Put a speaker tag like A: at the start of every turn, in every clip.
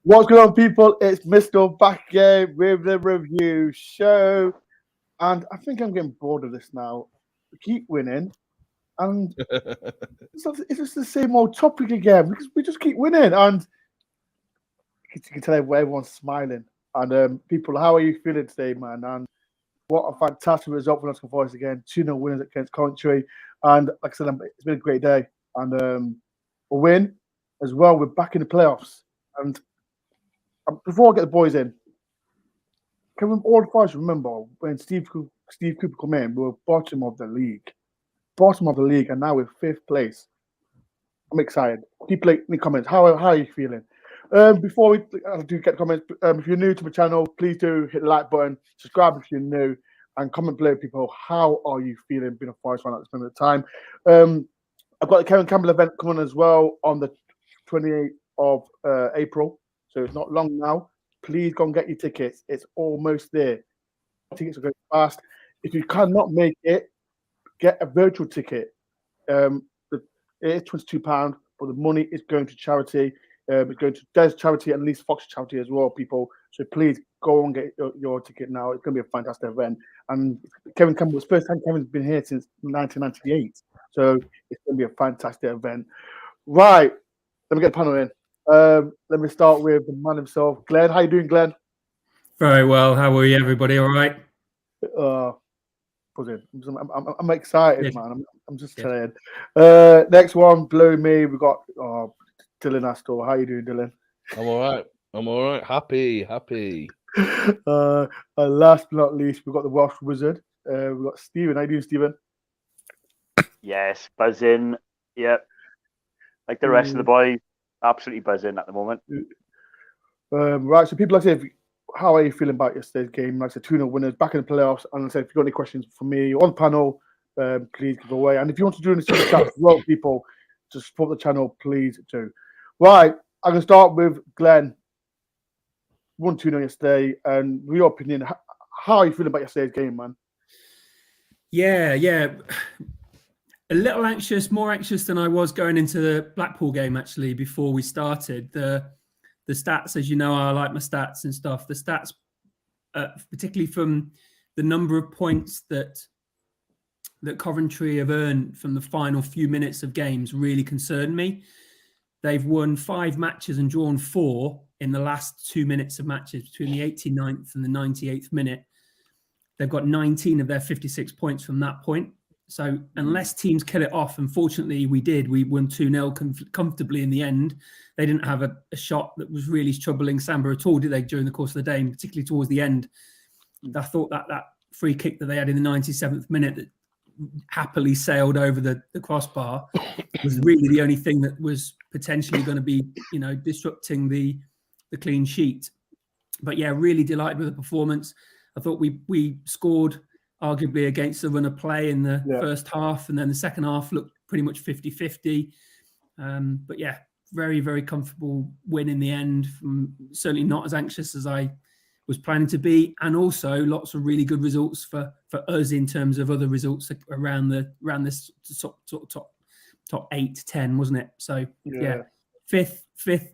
A: What's going on, people? It's Mr. Back again with the review show. And I think I'm getting bored of this now. We keep winning. And it's just the same old topic again because we just keep winning. And you can tell everyone's smiling. And people, how are you feeling today, man? And what a fantastic result for Nottingham Forest again. 2-0 winners against Coventry. And like I said, it's been a great day. And a win as well. We're back in the playoffs. And before I get the boys in, can we all of us remember when Steve Cooper come in, we were bottom of the league, and now we're fifth place. I'm excited. People in the comments, how are you feeling? Before we do get comments, if you're new to the channel, please do hit the like button, subscribe if you're new, and comment below, people. How are you feeling being a Forest fan at this moment of time? I've got the Kevin Campbell event coming as well on the 28th of April. So it's not long now. Please go and get your tickets. It's almost there. Tickets are going fast. If you cannot make it, get a virtual ticket. It is £22, but the money is going to charity. It's going to Des charity and Lee's Fox charity as well, people. So please go and get your ticket now. It's going to be a fantastic event. And Kevin Campbell's first time Kevin's been here since 1998. So it's going to be a fantastic event. Right. Let me get the panel in. Let me start with the man himself, Glenn. How you doing, Glenn?
B: Very well. How are you, everybody? All right?
A: I'm excited, man. I'm just tired. Next one, below me, we got Dylan Astor. How you doing, Dylan?
C: I'm all right. Happy.
A: And last but not least, we've got the Welsh Wizard. We've got Stephen. How you doing, Stephen?
D: Yes, buzzing. Yep. Like the rest of the boys, absolutely buzzing at the moment.
A: Right, so people, like I say, how are you feeling about yesterday's game? Like I said, 2-0 winners, back in the playoffs. And like I said, if you've got any questions for me on the panel, please give away. And if you want to do any super chat as well, people, to support the channel, please do. Right, I'm going to start with Glenn. 1-2-0 yesterday. And with your opinion, how are you feeling about yesterday's game, man?
B: Yeah. A little anxious, more anxious than I was going into the Blackpool game, actually, before we started. The stats, as you know, I like my stats and stuff. The stats, particularly from the number of points that Coventry have earned from the final few minutes of games, really concerned me. They've won 5 matches and drawn 4 in the last 2 minutes of matches between the 89th and the 98th minute. They've got 19 of their 56 points from that point. So unless teams kill it off, unfortunately we did. We won 2-0 comfortably in the end. They didn't have a shot that was really troubling Samba at all, did they, during the course of the day, and particularly towards the end. I thought that free kick that they had in the 97th minute that happily sailed over the crossbar was really the only thing that was potentially going to be, disrupting the clean sheet. But yeah, really delighted with the performance. I thought we scored arguably against the run of play in the first half, and then the second half looked pretty much 50-50. But yeah, very, very comfortable win in the end. Certainly not as anxious as I was planning to be, and also lots of really good results for us in terms of other results around this top 8-10, wasn't it? So yeah, fifth,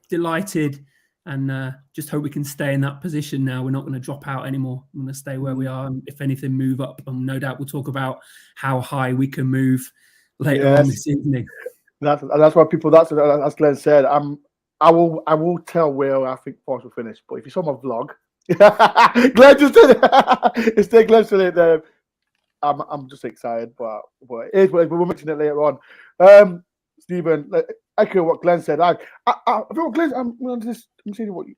B: delighted. And just hope we can stay in that position now. We're not going to drop out anymore. We're going to stay where we are. And if anything, move up. And no doubt we'll talk about how high we can move later on this evening.
A: That's why people. That's as Glenn said. I will tell where I think Forest will finish. But if you saw my vlog, Glenn just did it. Instead, Glenn said it. I'm just excited, but it is. We'll mention it later on. Stephen, echo what Glenn said. I feel Glenn. I'm just see what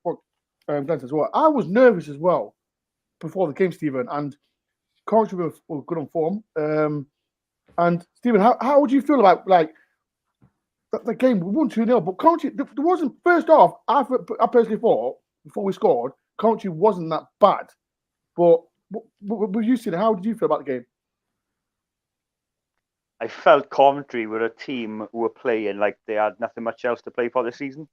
A: Glenn says as well. I was nervous as well before the game, Stephen, and Coventry were good on form. And Stephen, how would you feel about the game? We won 2-0, but Coventry there wasn't first off. I personally thought before we scored, Coventry wasn't that bad. But what you seen? How did you feel about the game?
D: I felt Coventry were a team who were playing like they had nothing much else to play for this season.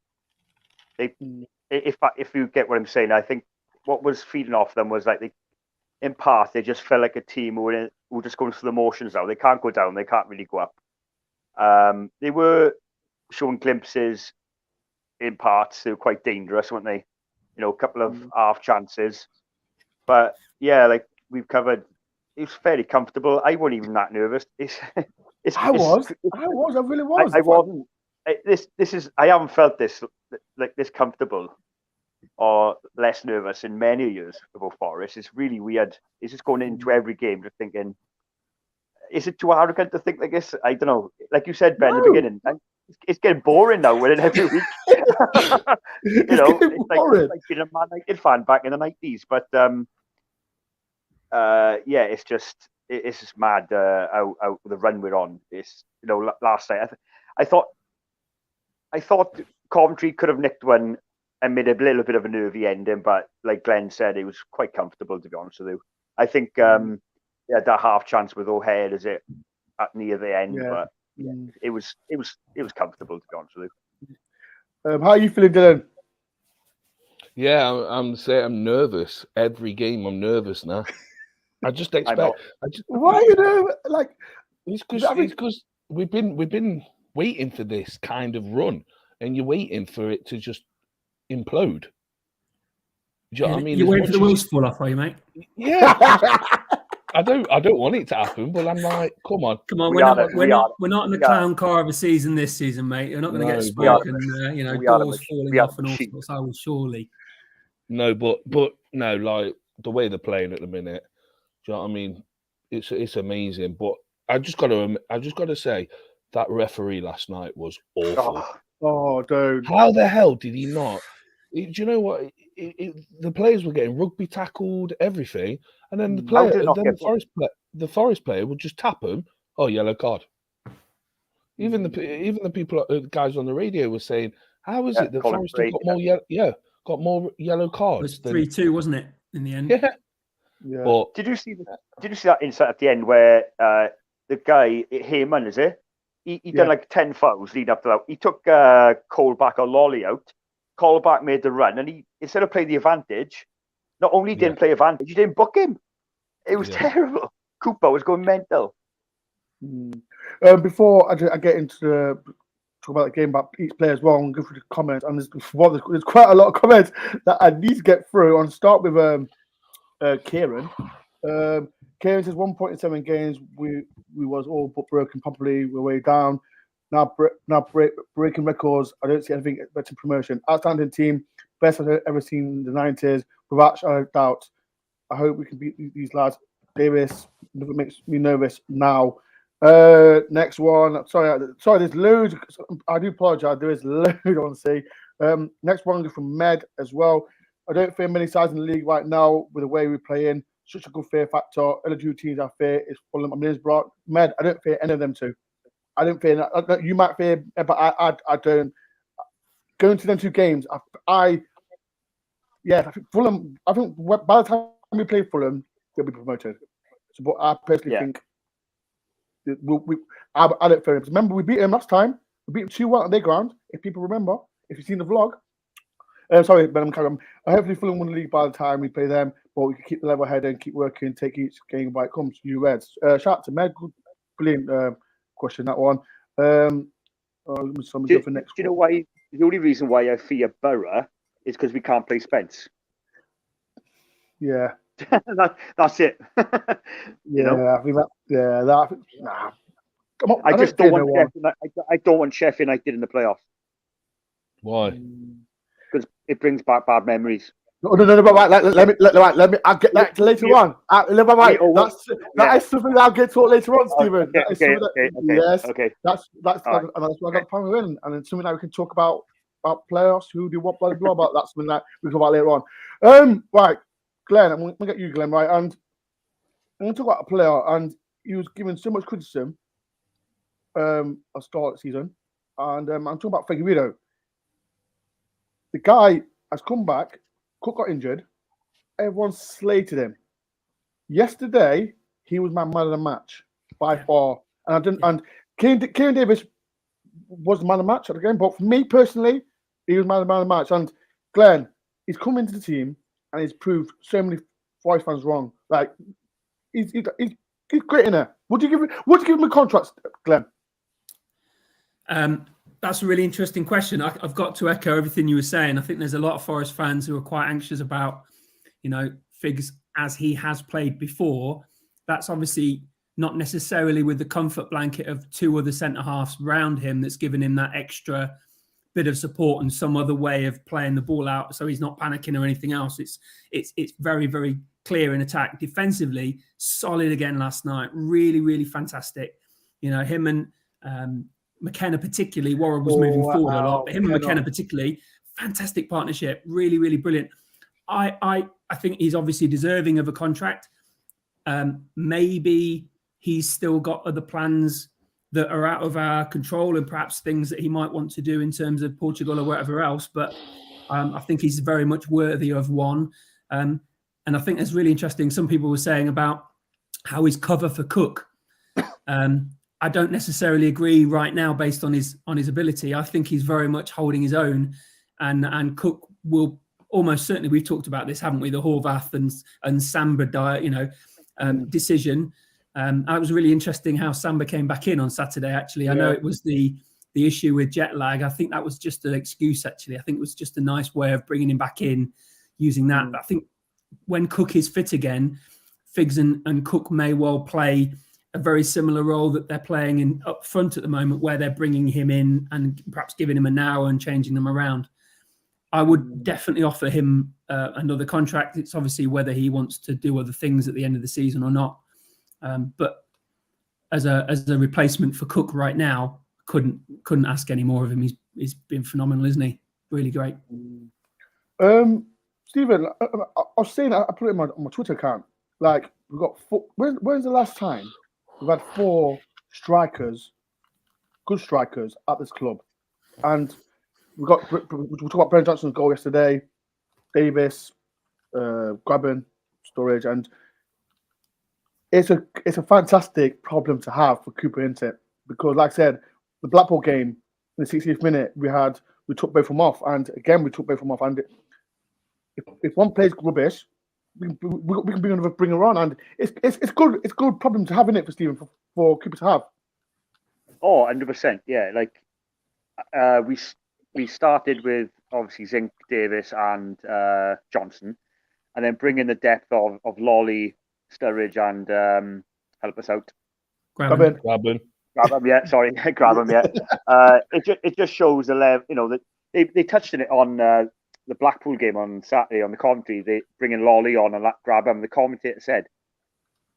D: If you get what I'm saying, I think what was feeding off them was in part, they just felt like a team who were just going through the motions now. They can't go down. They can't really go up. They were showing glimpses in parts. They were quite dangerous, weren't they? a couple of half chances. But yeah, like we've covered, it was fairly comfortable. I wasn't even that nervous.
A: I really was.
D: I wasn't. This is. I haven't felt this like this comfortable or less nervous in many years about Forest. It's really weird. It's just going into every game just thinking, is it too arrogant to think like this? I don't know. Like you said, Ben, in the beginning, it's getting boring now winning every week. It's like being a Man United fan back in the 90s. But it's just mad how the run we're on. It's last night I thought Coventry could have nicked one and made a little bit of a nervy ending, but like Glenn said, it was quite comfortable, to be honest with you. I think that half chance with O'Hare is it at near the end, but it was comfortable, to be honest with
A: you. How are you feeling, Dylan?
C: Yeah, I'm nervous. Every game, I'm nervous now. I just expect.
A: Why like?
C: It's because we've been waiting for this kind of run, and you're waiting for it to just implode. Do you know what I mean?
B: You're waiting for the wheels to fall off, are you, mate?
C: Yeah. I don't want it to happen, but I'm like, come on.
B: We're not in the clown car of a season this season, mate. You're not going to get spoiled and doors falling off and all sorts. I will surely.
C: No, but no, like the way they're playing at the minute. Do you know what I mean? It's amazing. But I just got to say that referee last night was awful.
A: Oh, dude!
C: How the hell did he not? Do you know what? The players were getting rugby tackled, everything, and then the Forest player would just tap him. Oh, yellow card. Even the people, guys on the radio were saying, "How is it that Forest have got more yellow cards?"
B: It was 3-2, wasn't it? In the end,
A: yeah.
D: But did you see that insight at the end where the guy Heyman, is it? He done like 10 fouls leading up to that. He took Colback or Lolly out. Colback made the run, and he, instead of playing the advantage, not only didn't play advantage, he didn't book him. It was terrible. Cooper was going mental.
A: Before I get into talk about the game about each player as well, and go through the comments, and there's quite a lot of comments that I need to get through. I'll start with Kieran. Kieran says 1 point in 7 games. We was all but broken properly. We're way down. Now breaking records. I don't see anything better promotion. Outstanding team. Best I've ever seen in the 90s. Without doubt. I hope we can beat these lads. Davis makes me nervous now. Next one. Sorry, there's loads. I do apologise. There is loads I want to say. Next one from Med as well. I don't fear many sides in the league right now with the way we play in. Such a good fear factor. Other two teams I fear is Fulham and Middlesbrough. Med, I don't fear any of them two. I don't fear. You might fear, but I don't. Going to them 2 games, I think Fulham. I think by the time we play Fulham, they'll be promoted. So, but I personally think I don't fear them. Remember, we beat them last time. We beat them 2-1 on their ground. If people remember, if you've seen the vlog. Sorry, Ben, I'm carrying on. Hopefully, Fulham win the league by the time we play them, but we can keep the level head and keep working, take each game by it comes. You Reds. Shout out to Meg. Brilliant question, that one. Do
D: you know why? The only reason why I fear Borough is because we can't play Spence.
A: Yeah.
D: That's it.
A: You know? I think that. Nah. Come on,
D: I just don't want I don't want Sheffield United in the playoffs.
C: Why?
D: Because it brings back bad memories.
A: No. But right, let me. I'll get that later on. That is something that I'll get to later on, Stephen.
D: Okay.
A: That's why I got the plan with, and it's something that we can talk about playoffs, who do what, blah blah blah. But that's something that we can talk about later on. Right, Glenn, I'm gonna get you, Glenn. Right, and I'm gonna talk about a player, and he was given so much criticism. At the start of the season, and I'm talking about Figueiredo. The guy has come back. Cook got injured. Everyone slated him. Yesterday, he was my man of the match by far. And Kieran Davis was the man of the match at the game. But for me personally, he was man of the match. And Glenn, he's come into the team and he's proved so many Forest fans wrong. Like he's great in there. Would you give him a contract, Glenn?
B: That's a really interesting question. I've got to echo everything you were saying. I think there's a lot of Forest fans who are quite anxious about, Figs as he has played before. That's obviously not necessarily with the comfort blanket of two other centre-halves around him that's given him that extra bit of support and some other way of playing the ball out so he's not panicking or anything else. It's very, very clear in attack. Defensively, solid again last night. Really, really fantastic. Him and McKenna particularly. Warren was moving forward a lot, but him and McKenna particularly, fantastic partnership. Really, really brilliant. I think he's obviously deserving of a contract. Maybe he's still got other plans that are out of our control and perhaps things that he might want to do in terms of Portugal or whatever else. But I think he's very much worthy of one. And I think it's really interesting. Some people were saying about how he's cover for Cook. I don't necessarily agree right now based on his ability. I think he's very much holding his own, and Cook will almost certainly. We've talked about this, haven't we? The Horvath and Samba diet, decision. It was really interesting how Samba came back in on Saturday. Actually, I know it was the issue with jet lag. I think that was just an excuse. Actually, I think it was just a nice way of bringing him back in, using that. But I think when Cook is fit again, Figs and Cook may well play a very similar role that they're playing in up front at the moment, where they're bringing him in and perhaps giving him an hour and changing them around. I would definitely offer him another contract. It's obviously whether he wants to do other things at the end of the season or not. But as a replacement for Cook right now, couldn't ask any more of him. He's been phenomenal, isn't he? Really great.
A: Stephen, I was saying, I put it on my Twitter account. Like, we've got four. When's the last time we've had 4 strikers, good strikers at this club? And we talked about Brennan Johnson's goal yesterday, Davis, Graben, Sturridge, and it's a fantastic problem to have for Cooper, isn't it? Because, like I said, the Blackpool game in the 60th minute, we took both of them off, and again we took both of them off. And if one plays rubbish, we can bring her on, and it's good. It's good problem to have, in it, for Stephen, for Cooper to have.
D: Oh, 100%. Yeah, like we started with obviously Zink, Davis, and Johnson, and then bring in the depth of Lolly, Sturridge, and help us out.
A: Graben.
D: Grab him, yeah. Sorry, grab him, yeah. It just shows the level. That they touched on it on the Blackpool game on Saturday on the commentary. They bring in Lolly on and grab him. The commentator said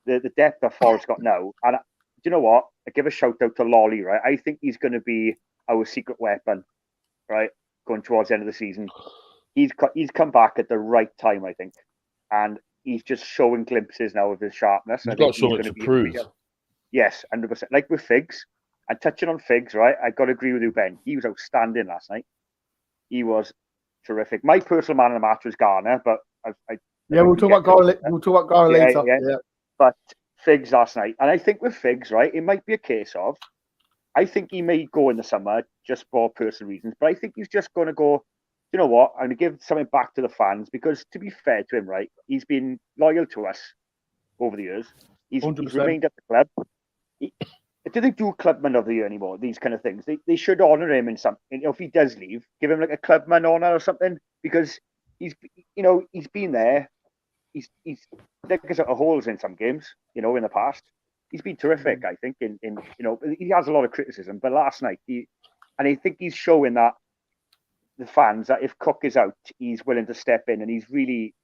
D: the depth that Forest got now, and do you know what? I give a shout out to Lolly. Right, I think he's going to be our secret weapon. Right, going towards the end of the season, he's come back at the right time, I think, and he's just showing glimpses now of his sharpness.
C: He's got something to prove.
D: Yes, 100%. Like with Figs, and touching on Figs, right? I got to agree with you, Ben. He was outstanding last night. He was terrific. My personal man of the match was Garner, but
A: we'll talk about Garner. We'll talk about Garner later. Yeah.
D: But Figs last night, and I think with Figs, right, it might be a case of, I think he may go in the summer just for personal reasons, but I think he's just going to go, you know what, I'm going to give something back to the fans, because to be fair to him, right, he's been loyal to us over the years. He's remained at the club. Do they do Clubman of the Year anymore? These kind of things. They should honour him in something. If he does leave, give him like a Clubman honour or something, because he's been there. He's dug us out of holes in some games, in the past. He's been terrific, I think. He has a lot of criticism, but last night I think he's showing that the fans that if Cook is out, he's willing to step in, and he's really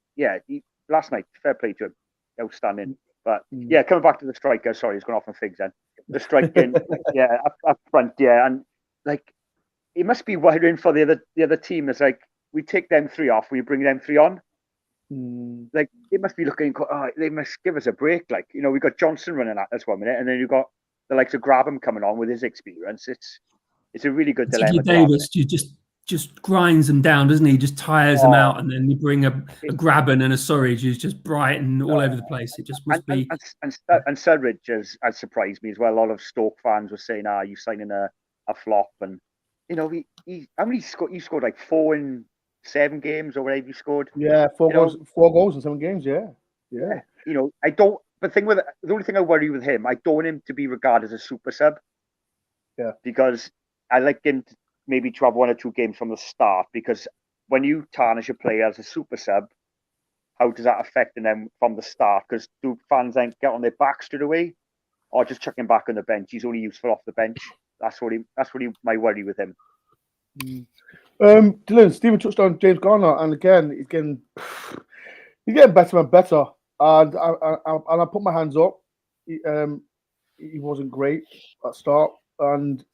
D: last night, fair play to him, outstanding. But coming back to the striker, sorry, he's gone off on Figs then. The striking, up front, and like it must be worrying for the other team. It's like we take them 3 off, we bring them 3 on. Like it must be looking. They must give us a break. Like we got Johnson running at us 1 minute, and then you got the likes of Grabham coming on with his experience. It's a really good dilemma.
B: Davis, you just grinds them down, doesn't he? Just tires them out, and then you bring a Graben and a Surridge who's just bright and all over the place. It just must be.
D: And Surridge has surprised me as well. A lot of Stoke fans were saying, you signing a flop. And, he how many you scored like 4 in 7 games or whatever you scored?
A: Yeah, 4 goals in 7 games, yeah.
D: I don't, the only thing I worry with him, I don't want him to be regarded as a super sub.
A: Yeah.
D: Because I like him maybe to have 1 or 2 games from the start, because when you tarnish a player as a super sub, how does that affect them from the start? Because do fans then get on their back straight away, or just chuck him back on the bench? He's only useful off the bench. That's my worry with him.
A: Dylan, Stephen touched on James Garner, and again, he's getting better and better. And I put my hands up. He wasn't great at start, and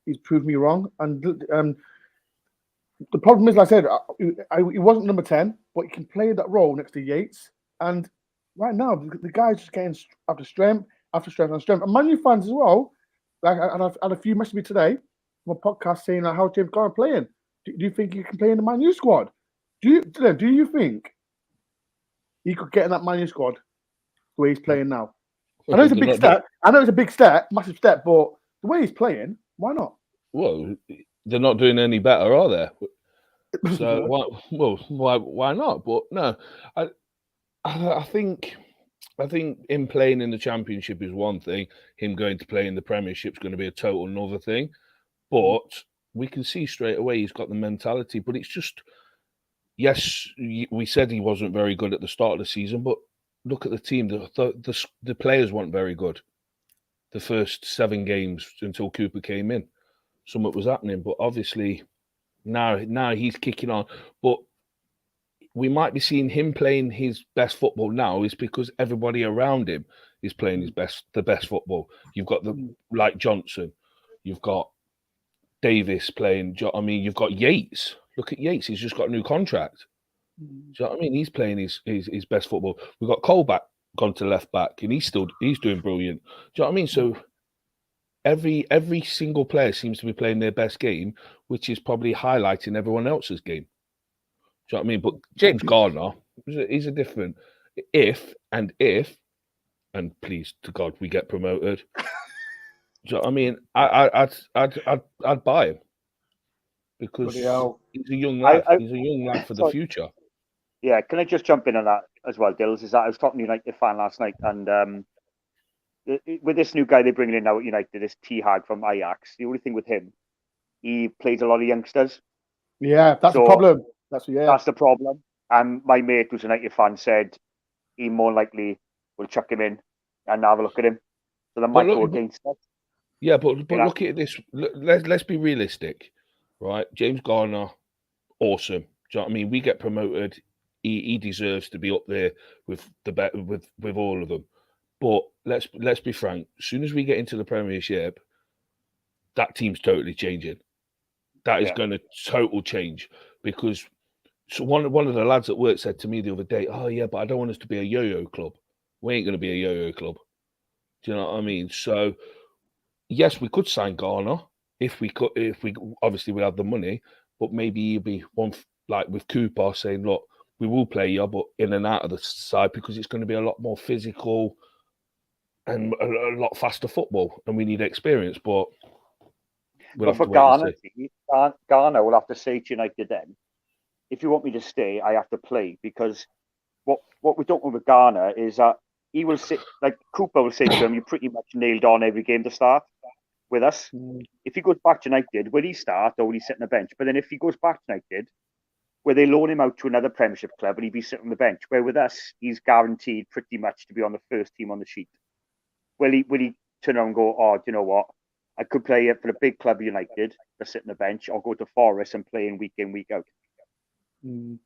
A: he's proved me wrong. And the problem is, like I said, he wasn't number 10, but he can play that role next to Yates. And right now, the guy's just getting after strength, after strength, and strength. And Man U fans as well. Like, I've had a few messages me today from a podcast saying, like, how's James Garner playing? Do you think he can play in the Man U squad? Do you think he could get in that Man U squad the way he's playing now? I know it's a big step. I know it's a big step, massive step, but the way he's playing, why not?
C: Well, they're not doing any better, are they? So why not? But no, I think him playing in the Championship is one thing. Him going to play in the Premiership is going to be a total another thing. But we can see straight away he's got the mentality. But it's just, yes, we said he wasn't very good at the start of the season, but look at the team. The players weren't very good. The first 7 games until Cooper came in, something was happening. But obviously now he's kicking on. But we might be seeing him playing his best football now is because everybody around him is playing the best football. You've got like Johnson, you've got Davis playing. I mean, you've got Yates. Look at Yates; he's just got a new contract. Do you know what I mean? He's playing his best football. We've got Colback gone to left back, and he's doing brilliant. Do you know what I mean? So every single player seems to be playing their best game, which is probably highlighting everyone else's game. Do you know what I mean? But James Garner, he's a different if, and please to God we get promoted. Do you know what I mean? I'd buy him because he's a young lad. He's a young lad for the future.
D: Yeah, can I just jump in on that as well, Dills? Is that I was talking to United fan last night, and with this new guy they're bringing in now at United, this T-Hag from Ajax. The only thing with him, he plays a lot of youngsters.
A: Yeah, that's the problem. That's the problem. And my mate, who's a United fan, said he more likely will chuck him in and have a look at him. So that might go against us.
C: Yeah, but look at this. Let's be realistic, right? James Garner, awesome. Do you know what I mean? We get promoted. He deserves to be up there with with all of them. But let's be frank. As soon as we get into the Premiership, that team's totally changing. That is going to total change because one of the lads at work said to me the other day, "Oh yeah, but I don't want us to be a yo-yo club. We ain't going to be a yo-yo club." Do you know what I mean? So yes, we could sign Garner if we obviously we have the money, but maybe he'd be one like with Cooper saying, "Look, we will play you, but in and out of the side because it's going to be a lot more physical and a lot faster football, and we need experience." But
D: for Garner, Garner will have to say to United then, if you want me to stay, I have to play, because what we don't know with Garner is that he will say, like Cooper will say to him, you pretty much nailed on every game to start with us. If he goes back to United, will he start or will he sit on the bench? But then if he goes back to United, where they loan him out to another Premiership club, will he be sitting on the bench? Where with us, he's guaranteed pretty much to be on the first team on the sheet. Will he turn around and go, oh, do you know what? I could play for a big club United, but sit on the bench, or go to Forest and play in, week out.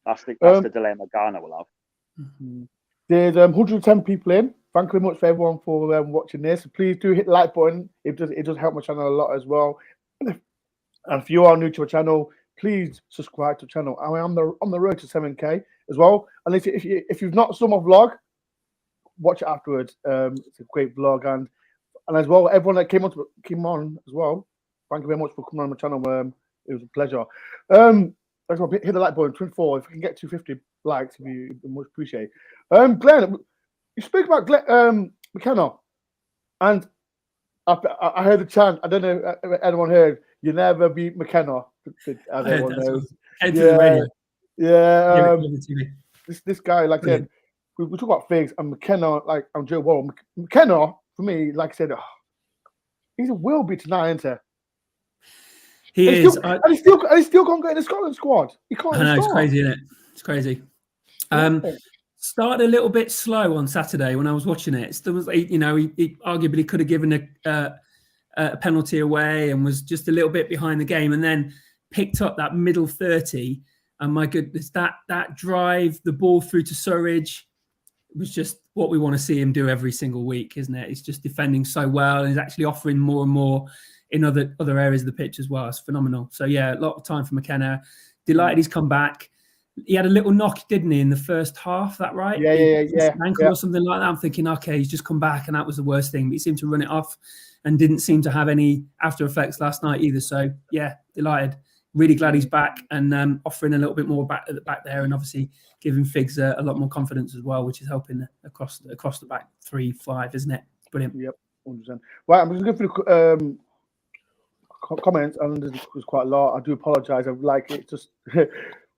D: That's the dilemma Garner will have.
A: There's 110 people in. Thank you very much for everyone for watching this. Please do hit the like button. It does help my channel a lot as well. And if you are new to our channel, please subscribe to the channel. I am on the road to 7K as well. And if you've not seen my vlog, watch it afterwards. It's a great vlog, and as well, everyone that came on as well. Thank you very much for coming on my channel. It was a pleasure. Hit the like button. 24. If we can get 250 likes, it'd be much appreciated. Glenn, you speak about McKenna, and I heard the chant. I don't know if anyone heard. You never beat McKenna. As everyone knows. Yeah. This guy, like I said, we talk about things, and McKenna, like I'm Joe Wall. McKenna, for me, like I said, he's a will be tonight, isn't
B: He
A: and
B: is.
A: he still can't get in the Scotland squad. He can't.
B: I know, it's
A: start.
B: crazy, isn't it? It's crazy. Started a little bit slow on Saturday when I was watching it. Still was, he arguably could have given a penalty away and was just a little bit behind the game, and then picked up that middle 30. And my goodness, that drive, the ball through to Surridge was just what we want to see him do every single week, isn't it? He's just defending so well, and he's actually offering more and more in other areas of the pitch as well. It's phenomenal. So yeah, a lot of time for McKenna. Delighted he's come back. He had a little knock, didn't he, in the first half? Is that right?
A: Yeah.
B: Ankle or something like that. I'm thinking, okay, he's just come back, and that was the worst thing. But he seemed to run it off, and didn't seem to have any after effects last night either. So yeah, delighted. Really glad he's back, and offering a little bit more back at the back there, and obviously giving Figs a lot more confidence as well, which is helping across the back 3-5, isn't it? Brilliant.
A: Yep, 100%. Right, I'm just going through comments, and there's quite a lot. I do apologise. I like it. Just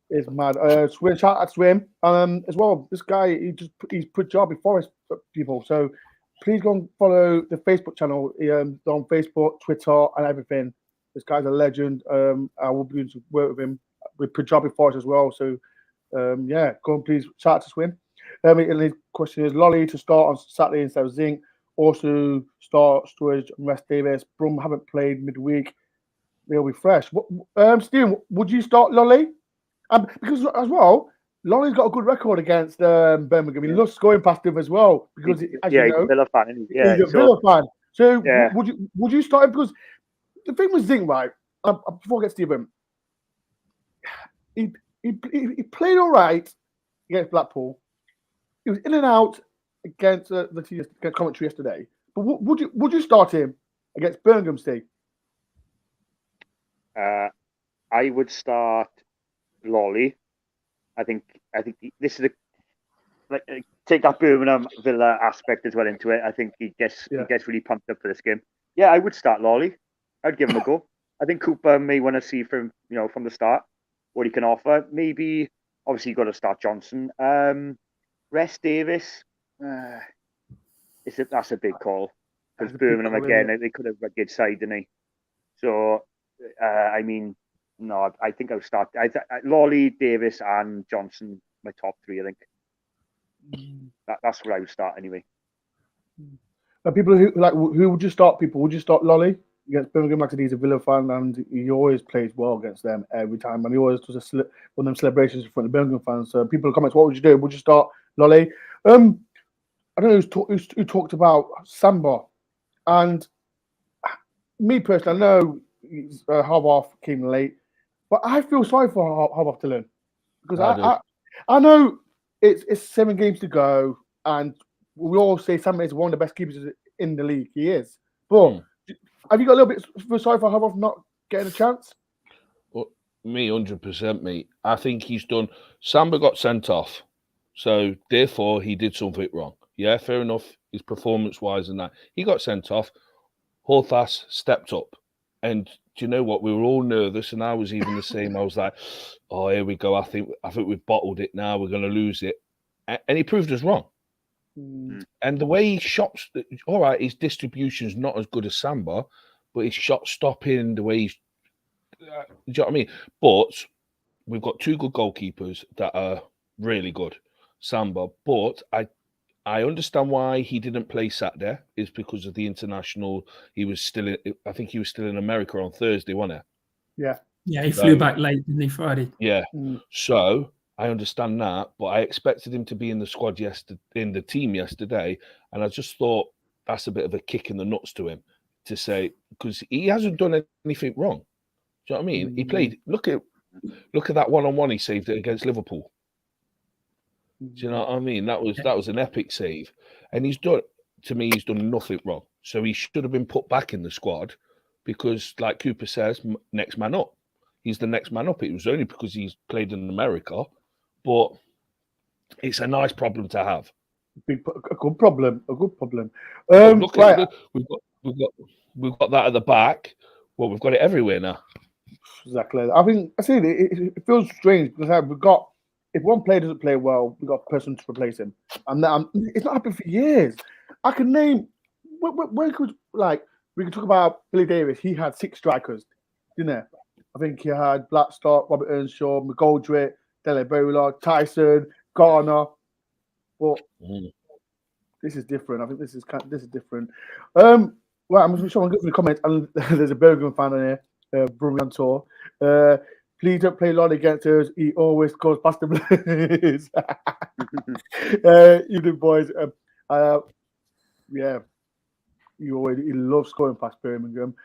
A: it's mad. Swim, shout out to Swim. As well. This guy, he's put job before his people. So please go and follow the Facebook channel. On Facebook, Twitter, and everything. This guy's a legend. I will be doing some work with him with Punjabi Forest as well. So, yeah, go and please shout out to Swim. And his question is Lolly to start on Saturday instead of Zinc. Also start Sturridge and West Davis. Brum haven't played midweek. They'll be fresh. Steven, would you start Lolly? Because as well, Lolly's got a good record against Birmingham. He loves going past him as well. Because
D: you know, he's a Villa fan. Isn't he? Yeah,
A: he's a Villa fan. So
D: yeah.
A: would you start him? Because the thing with Zing, right? Before I get Stephen, he played all right against Blackpool. He was in and out against Coventry yesterday. But would you start him against Birmingham, Steve?
D: I would start Lolly. I think this is take that Birmingham Villa aspect as well into it. I think he gets really pumped up for this game. Yeah, I would start Lolly. I'd give him a go. I think Cooper may want to see from the start what he can offer. Maybe obviously you've got to start Johnson. Rest Davis. That's a big call because Birmingham again. They could have a good side, didn't they? So I mean, no. I think I would start. Lolly, Davis, and Johnson. My top three. I think that's where I would start anyway.
A: People who would you start? People would you start Lolly against Birmingham? Like he's a Villa fan and he always plays well against them every time, and he always does one of them celebrations in front of Birmingham fans. So people in the comments, what would you do? Would you start Lolly? I don't know who talked about Samba, and me personally, I know Harbaugh came late, but I feel sorry for Harbaugh Dylan because I know it's 7 games to go, and we all say Samba is one of the best keepers in the league. He is, but have you got a little bit sorry for Harbaugh not getting a chance?
C: Well, me, 100%, mate. I think he's done. Samba got sent off, so therefore he did something wrong. Yeah, fair enough. His performance-wise and that, he got sent off. Horthas stepped up, and do you know what? We were all nervous, and I was even the same. I was like, "Oh, here we go. I think we've bottled it now. We're going to lose it," and he proved us wrong. And the way he shots, all right, his distribution is not as good as Samba, but his shot stopping, the way he's, do you know what I mean? But we've got 2 good goalkeepers that are really good, Samba. But I understand why he didn't play Saturday. Is because of the international. He was still I think he was still in America on Thursday, wasn't he?
A: Yeah.
B: Yeah, he flew back late, didn't he, Friday?
C: Yeah. So I understand that, but I expected him to be in the squad in the team yesterday, and I just thought that's a bit of a kick in the nuts to him to say, because he hasn't done anything wrong. Do you know what I mean? He played. Look at that one-on-one he saved it against Liverpool. Do you know what I mean? That was an epic save, and he's done nothing wrong. So he should have been put back in the squad because, like Cooper says, next man up. He's the next man up. It was only because he's played in America, but it's a nice problem to have.
A: A good problem.
C: Look at we've got that at the back. Well, we've got it everywhere now.
A: Exactly. I think it feels strange because we've got. If one player doesn't play well, we've got a person to replace him. And it's not happened for years. I can name, we could talk about Billy Davis. He had 6 strikers, didn't he? I think you had Blackstock, Robert Earnshaw, McGoldrick, Delebola, Tyson, Garner. But this is different. I think this is different. Well, I'm just showing the comments, and there's a Birmingham fan on here, DoreOnTour. Please don't play Lolly against us. He always goes past the Blues. You do, boys. Yeah, he loves scoring past Birmingham.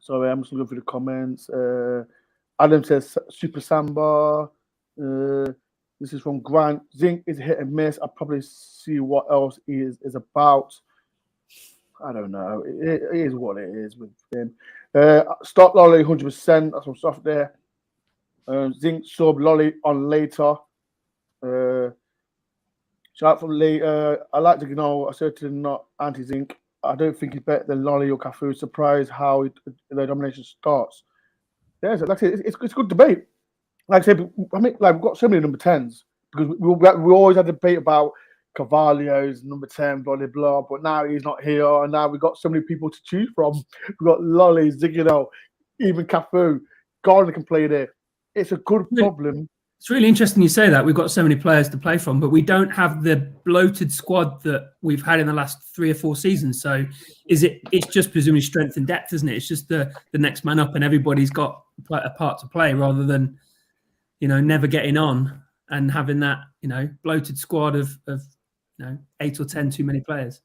A: So I'm just looking for the comments. Adam says Super Samba. This is from Grant. Zinc is hit and miss. I'll probably see what else he is about. I don't know. It is what it is with him. Start Lolly 100%. That's some stuff there. Zinc sub Lolly on later. Shout out from Lee. I like to know. I certainly not anti-Zinc. I don't think he's better than Lolly or Cafu. Surprised how the domination starts. Yeah, so like I said, it's good debate. Like I said, I mean, like we've got so many number 10s because we always had a debate about Carvalho's number 10, blah, blah, blah. But now he's not here, and now we've got so many people to choose from. We've got Lolly, Zigino, even Cafu. Garner can play there. It's a good problem.
B: It's really interesting you say that. We've got so many players to play from, but we don't have the bloated squad that we've had in the last 3 or 4 seasons. So it's just presumably strength and depth, isn't it? It's just the next man up, and everybody's got a part to play rather than, never getting on and having that, bloated squad of 8 or 10 too many players.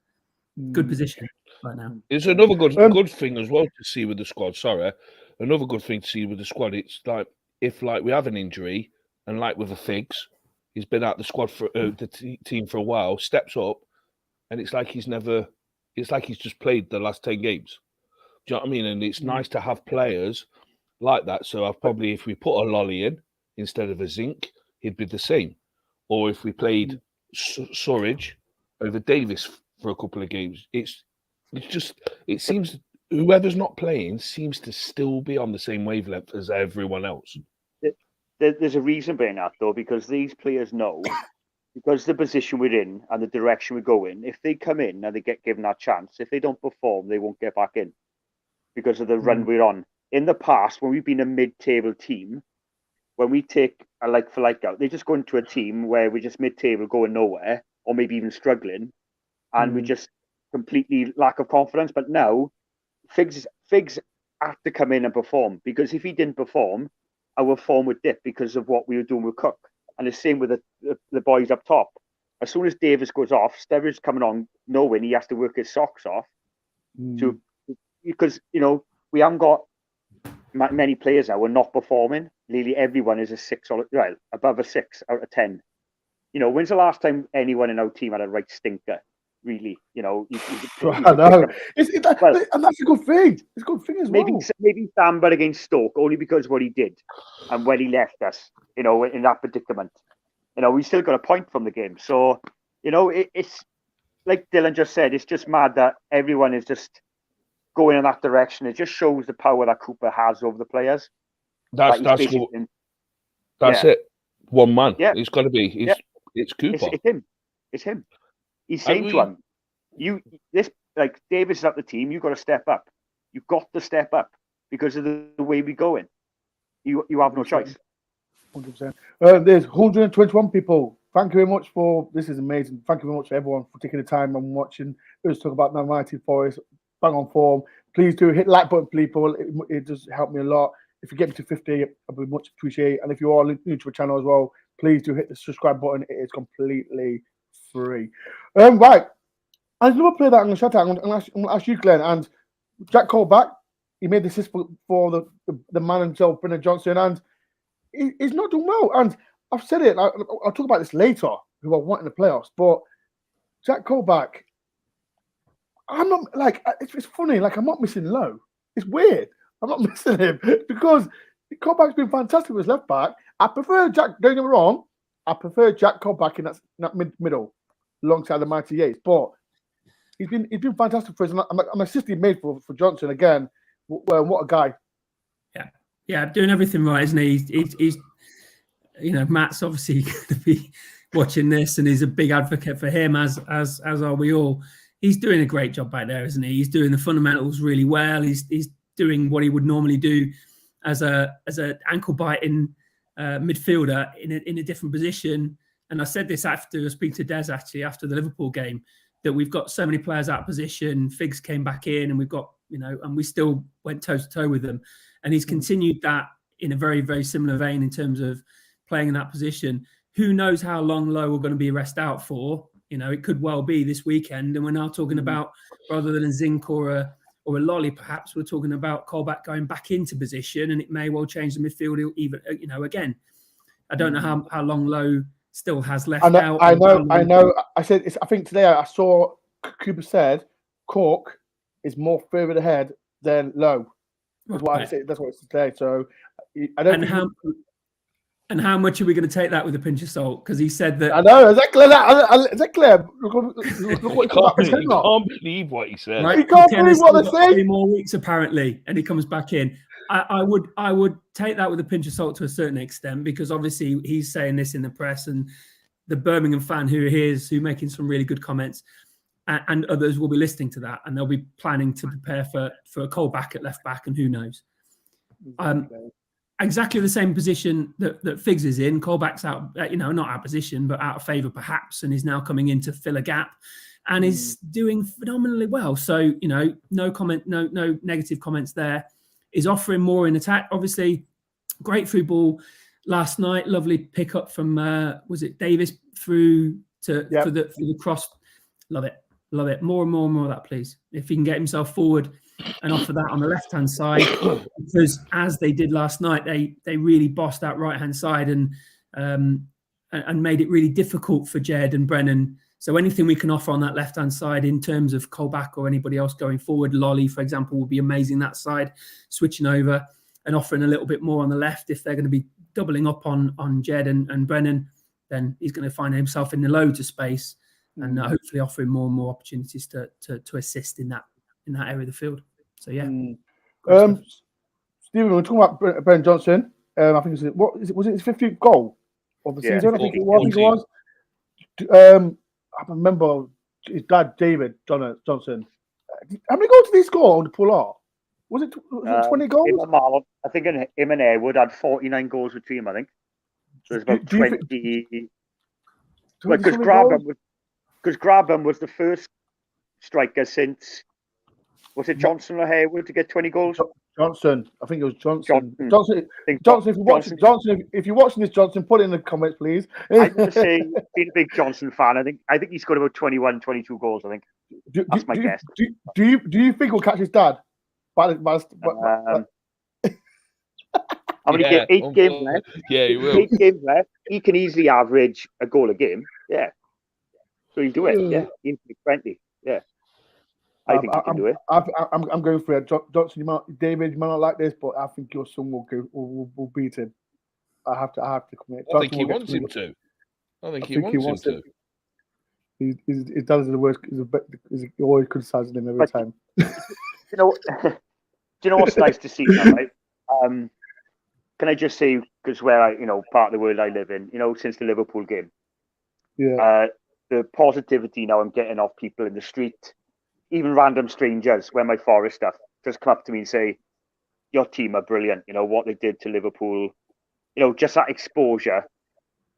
B: Good position right now.
C: It's another good thing as well to see with the squad. Sorry, another good thing to see with the squad. It's like if we have an injury, and like with the Figs, he's been out the squad for team for a while, steps up, and it's like he's just played the last 10 games. Do you know what I mean? And it's nice to have players like that. So if we put a Lolly in instead of a Zinc, he'd be the same. Or if we played Surridge over Davis for a couple of games, it seems whoever's not playing seems to still be on the same wavelength as everyone else.
D: There's a reason behind that, though, because these players know, because the position we're in and the direction we go in, if they come in and they get given that chance, if they don't perform, they won't get back in because of the run we're on. In the past, when we've been a mid-table team, when we take a like-for-like out, they just go into a team where we're just mid-table going nowhere, or maybe even struggling, and we just completely lack of confidence. But now, Figs have to come in and perform, because if he didn't perform, our form would dip because of what we were doing with Cook. And the same with the boys up top. As soon as Davis goes off, Sturridge coming on, knowing he has to work his socks off. Because, we haven't got many players now who are not performing. Nearly everyone is a 6 or above a 6 out of 10. When's the last time anyone in our team had a right stinker? Really,
A: I know. And that's a good thing. It's a good thing as well.
D: Maybe Samba against Stoke, only because of what he did and when he left us, in that predicament. We still got a point from the game. So, it's like Dylan just said, it's just mad that everyone is just going in that direction. It just shows the power that Cooper has over the players.
C: That's it. One man. Yeah. It's got to be. It's Cooper.
D: It's him. He's saying to him, Davis is at the team, you've got to step up. You've got to step up because of the way we're going. You have no choice.
A: 100%. There's 121 people. Thank you very much this is amazing. Thank you very much to everyone for taking the time and watching. Let's talk about Nottingham Forest, bang on form. Please do hit the like button, people. It does help me a lot. If you get me to 50, I'd be much appreciated. And if you are new to the channel as well, please do hit the subscribe button. It is completely free. Right. There's another player that I'm going to shout out. I'm going to ask you, Glenn. And Jack Colback, he made the assist for the man himself, Brendan Johnson, and he's not doing well. And I've said it. I'll talk about this later, who I want in the playoffs. But Jack Colback, I'm not it's funny. I'm not missing Lowe. It's weird. I'm not missing him because Colback's been fantastic with his left back. I prefer Jack. Don't get me wrong. I prefer Jack Colback in that middle, alongside the Mighty Yates. But he's been fantastic for us. I'm assisting made for Johnson again. What a guy!
B: Yeah, doing everything right, isn't he? He's Matt's obviously going to be watching this, and he's a big advocate for him, as are we all. He's doing a great job back there, isn't he? He's doing the fundamentals really well. He's doing what he would normally do as a ankle biting midfielder in a different position. And I said this after speaking to Des actually after the Liverpool game, that we've got so many players out of position. Figs came back in, and we've got, and we still went toe to toe with them. And he's continued that in a very, very similar vein in terms of playing in that position. Who knows how long Lowe are going to be rest out for? It could well be this weekend. And we're now talking about, rather than a Zinc or a Lolly, perhaps we're talking about Colback going back into position, and it may well change the midfield even, again. I don't know how long Lowe still has left out.
A: I know. I said, I think today I saw Cooper said Cork is more further ahead than Lowe. That's what I said. That's what it's today. So I don't.
B: And how much are we going to take that with a pinch of salt? Because he said that.
A: I know. Is that clear? Look what
C: he can't believe what he said.
B: Right?
A: He can't believe what they say.
B: 3 more weeks apparently, and he comes back in. I would take that with a pinch of salt to a certain extent, because obviously he's saying this in the press, and the Birmingham fan who making some really good comments, and others will be listening to that, and they'll be planning to prepare for a Colback at left back, and who knows. Exactly the same position that Figs is in. Colback's out, not out of position, but out of favour perhaps, and is now coming in to fill a gap, and is doing phenomenally well. So, no comment, no negative comments there. Is offering more in attack. Obviously, great through ball last night. Lovely pick up from was it Davis through to for the cross. Love it. More and more of that, please. If he can get himself forward and offer that on the left hand side, because as they did last night, they really bossed that right hand side and made it really difficult for Jed and Brennan. So anything we can offer on that left hand side in terms of Colback or anybody else going forward, Lolly, for example, will be amazing that side, switching over and offering a little bit more on the left. If they're going to be doubling up on Jed and Brennan, then he's going to find himself in the loads of space and hopefully offering more and more opportunities to assist in that area of the field. So yeah.
A: Stephen, we're talking about Brennan Johnson. I think was it his 50th goal of the season? I think it was. I remember his dad, David Johnson. How many goals did he score on the pull out? Was it 20 goals?
D: I think him and Haywood had 49 goals between them, I think. So there's about 20. Because Grabham was the first striker since, was it Johnson or Haywood to get 20 goals?
A: Johnson. I think it was Johnson. Johnson, if you're watching this, Johnson, put it in the comments, please.
D: I'm going to say, being a big Johnson fan, I think he's got about 21, 22 goals, I think. That's my guess.
A: Do you think we'll catch his dad?
D: How many games? 8 games left.
C: Yeah, he will.
D: 8 games left. He can easily average a goal a game. Yeah. So he'll do it. Yeah. He'll be 20. Yeah. I think he can do it.
A: I'm going for it. Johnson, David, you might not like this, but I think your son will beat him. I have to commit.
C: I think he wants him to. I think he wants him to.
A: His dad is the worst. He's always criticizing him every time.
D: Do you know what's nice to see now, right? Can I just say, because where part of the world I live in, since the Liverpool game, the positivity now I'm getting off people in the street, even random strangers, when my Forest stuff just come up to me and say, your team are brilliant, what they did to Liverpool, just that exposure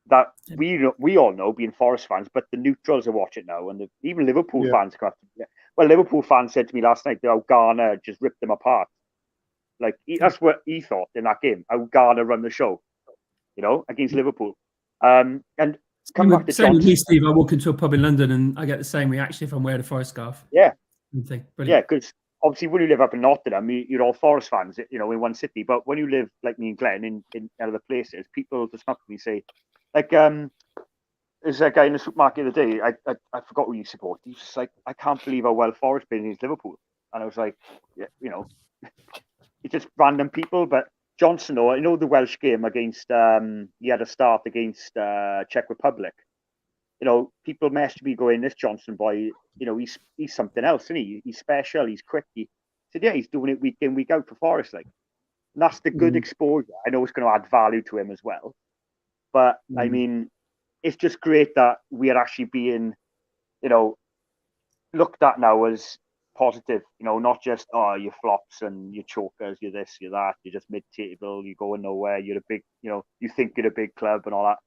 D: that we all know, being Forest fans, but the neutrals are watching now, and even Liverpool fans come up to me. Well, Liverpool fans said to me last night how Garner just ripped them apart. Like, that's what he thought in that game, how Garner run the show, against Liverpool. And coming back to
B: same with me, Steve. I walk into a pub in London and I get the same reaction if I'm wearing a Forest scarf.
D: Yeah.
B: Yeah,
D: because obviously when you live up in Nottingham, you're all Forest fans, in one city. But when you live, like me and Glenn, in other places, people just come up to me and say, like, there's a guy in the supermarket the other day, I forgot who you support. He's just like, I can't believe how well Forest played against Liverpool. And I was like, yeah, it's just random people. But Johnson, though, the Welsh game against, he had a start against Czech Republic. People messaged me going, this Johnson boy, he's something else, isn't he? He's special, he's quick. He said, yeah, he's doing it week in, week out for Forest. Like, and that's the good exposure. I know it's going to add value to him as well. But, I mean, it's just great that we are actually being, looked at now as positive, not just, you're flops and you're chokers, you're this, you're that, you're just mid-table, you're going nowhere, you're a big, you think you're a big club and all that.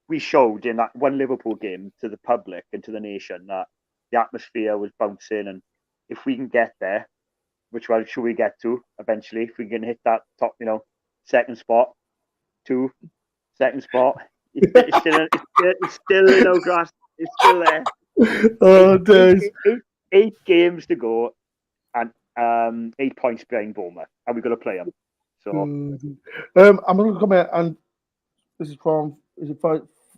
D: We showed in that one Liverpool game to the public and to the nation that the atmosphere was bouncing, and if we can get there, which one should we get to eventually, if we can hit that top, second spot, second spot, it's still grass, it's still there.
A: Oh, days.
D: 8 games to go, and 8 points behind Bournemouth, and we've got to play them. So,
A: I'm going to comment, and this is from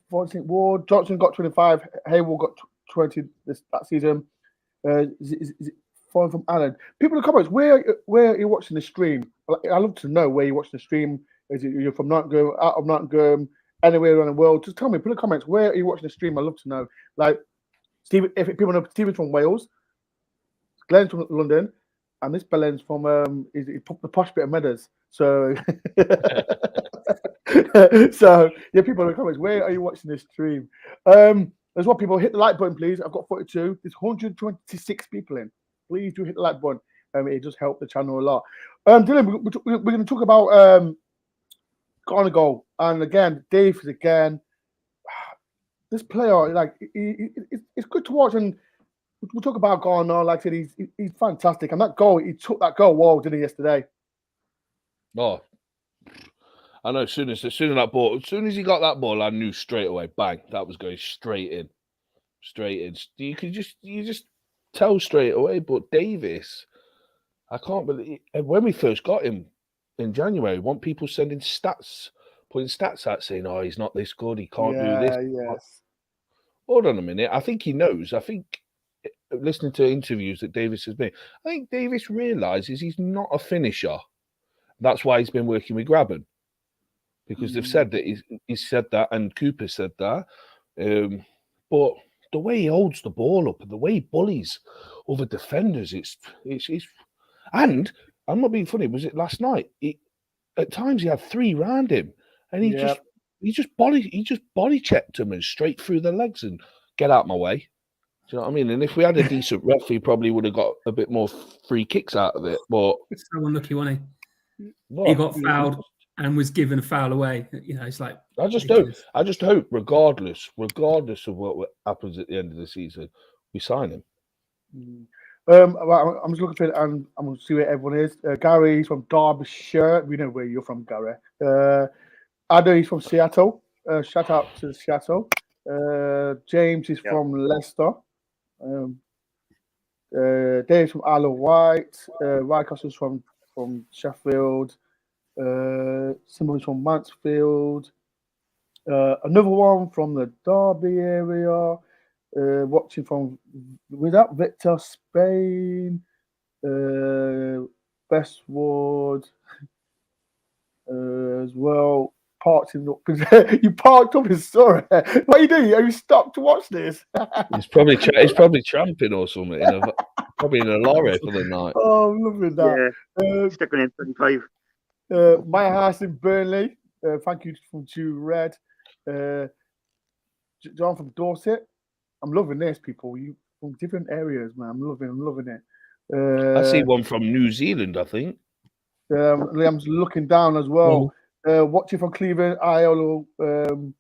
A: 14 Ward. Johnson got 25. Hayward got 20 that season. Is it following from Alan? People in the comments, where are you watching the stream? I love to know where you're watching the stream. Is it you're from Nottingham, out of Nottingham, anywhere around the world? Just tell me. Put in the comments, where are you watching the stream? I love to know. Like Stephen, if people know Stephen's from Wales, Glenn's from London, and this Belen's from the posh bit of Meadows. So, so yeah, people in the comments, where are you watching this stream? As well, people, hit the like button, please. I've got 42. There's 126 people in. Please do hit the like button. It does help the channel a lot. Dylan, we're going to talk about Garner goal, and again, Dave again. This player, like, it's good to watch, and we'll talk about Garner. Like I said, he's fantastic, and that goal, he took that goal well, didn't he, yesterday?
C: Oh, I know. As soon as he got that ball, I knew straight away. Bang! That was going straight in. You just tell straight away. But Davis, I can't believe when we first got him in January. Want people sending stats, putting stats out saying, "Oh, he's not this good. He can't do this."
A: Yes.
C: Hold on a minute. I think he knows. I think listening to interviews that Davis has made, I think Davis realizes he's not a finisher. That's why he's been working with Graben. Because they've said that he's said that, and Cooper said that. But the way he holds the ball up and the way he bullies other defenders, it's and I'm not being funny. Was it last night? At times he had 3 round him, and he just body checked him and straight through the legs and get out my way. Do you know what I mean? And if we had a decent ref, he probably would have got a bit more free kicks out of it. But
B: it's so unlucky, wasn't he? He got fouled and was given a foul away. It's like
C: I just hope, regardless of what happens at the end of the season, we sign him.
A: I'm just looking for it, and I'm going to see where everyone is. Gary's from Derbyshire. We know where you're from, Gary. Ado is from Seattle. Shout out to Seattle. James is from Leicester. Dave's from Isle of Wight. Rycastle's from Sheffield. Somebody from Mansfield. Another one from the Derby area. Watching from without Victor, Spain. Bestwood as well. Parked in you parked up in Surrey. What are you doing? Are you stopped to watch this?
C: He's probably tramping or something. Probably in a lorry for the night.
A: Oh, I'm loving that.
D: Yeah. Sticking in 25.
A: My house in Burnley. Thank you from Jew Red. John from Dorset. I'm loving this, people. You from different areas, man. I'm loving it.
C: I see one from New Zealand, I think.
A: Liam's looking down as well. Watching from Cleveland, Iolo.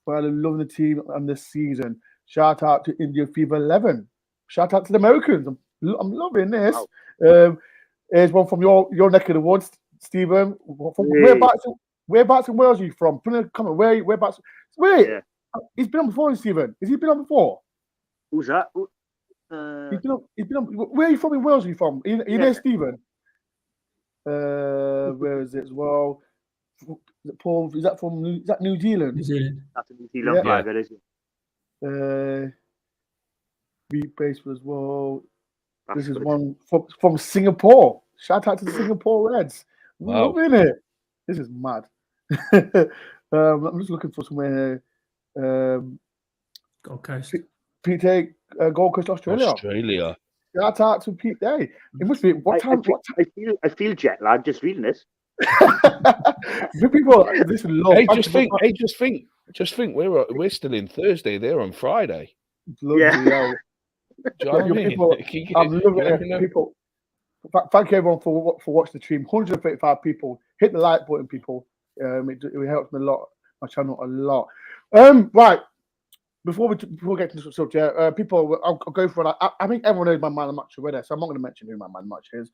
A: Loving the team and this season. Shout out to India Fever 11. Shout out to the Americans. I'm loving this. Wow. Here's one from your neck of the woods, Stephen. From whereabouts in Wales are you from? Put in a comment. Whereabouts? Wait, he's been on before, Stephen. Has he been on before?
D: Who's that?
A: He's been on. Where are you from in Wales? Are you from? Are you there, Stephen? Where is it as well? Paul, is that New Zealand?
B: New Zealand.
D: That's a New Zealand flag, it is.
A: Beat base as well. This is one from Singapore. Shout out to the Singapore Reds.
C: Wow.
A: Loving it. This is mad. I'm just looking for somewhere here.
B: Gold Coast.
A: Pete Day, Gold Coast, Australia. Shout out to Pete Day. It must be what time?
D: I feel jet lag just reading this.
A: People, this is low.
C: Hey, just think. We're still in Thursday. They're on Friday.
A: Yeah. I'm loving it. Thank you everyone for watching the stream. 135 people. Hit the like button, people. It helps me a lot. My channel a lot. Right. Before we get to the subject, people, I'll go for it. I think everyone knows my man of the match already, so I'm not going to mention who my man of the match is.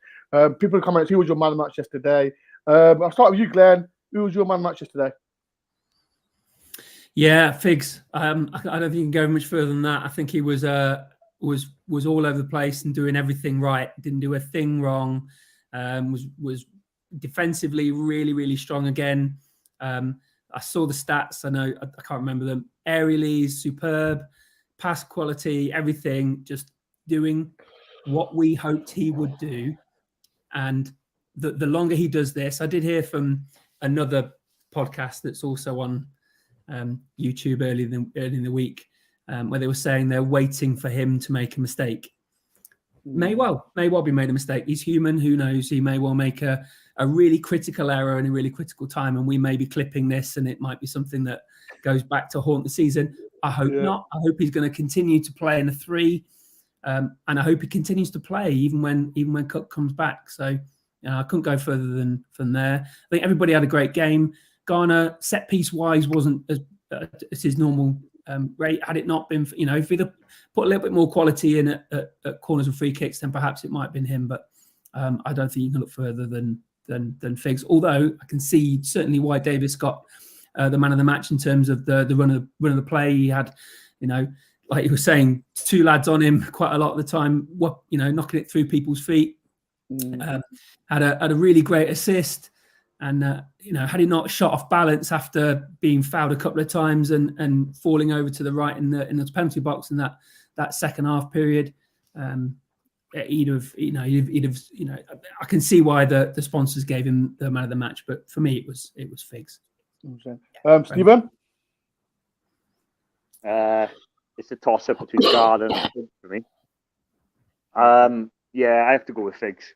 A: People comment, who was your man of the match yesterday? I'll start with you, Glenn. Who was your man of the match yesterday?
B: Yeah, Figs. I don't think you can go much further than that. I think he was all over the place and doing everything right. Didn't do a thing wrong. Was defensively really, really strong again. I saw the stats. I know I can't remember them. Aerially, superb. Pass quality, everything. Just doing what we hoped he would do. And the longer he does this, I did hear from another podcast that's also on YouTube early in the week, where they were saying they're waiting for him to make a mistake. May well be made a mistake. He's human. Who knows? He may well make a really critical error in a really critical time, and we may be clipping this, and it might be something that goes back to haunt the season. I hope not. I hope he's going to continue to play in a 3, and I hope he continues to play even when Cook comes back. So I couldn't go further than from there. I think everybody had a great game. Garner, set piece wise, wasn't as his normal rate. Had it not been, if he'd have put a little bit more quality in at corners and free kicks, then perhaps it might have been him. But I don't think you can look further than Figs. Although I can see certainly why Davis got the man of the match in terms of the run of the play. He had, like he was saying, 2 lads on him quite a lot of the time. Knocking it through people's feet. Had a really great assist. And, had he not shot off balance after being fouled a couple of times and falling over to the right in the penalty box in that second half period, he'd have, I can see why the sponsors gave him the man of the match. But for me, it was Figs.
A: Stephen?
D: It's a toss-up between Garner and Figs for me. I have to go with Figs.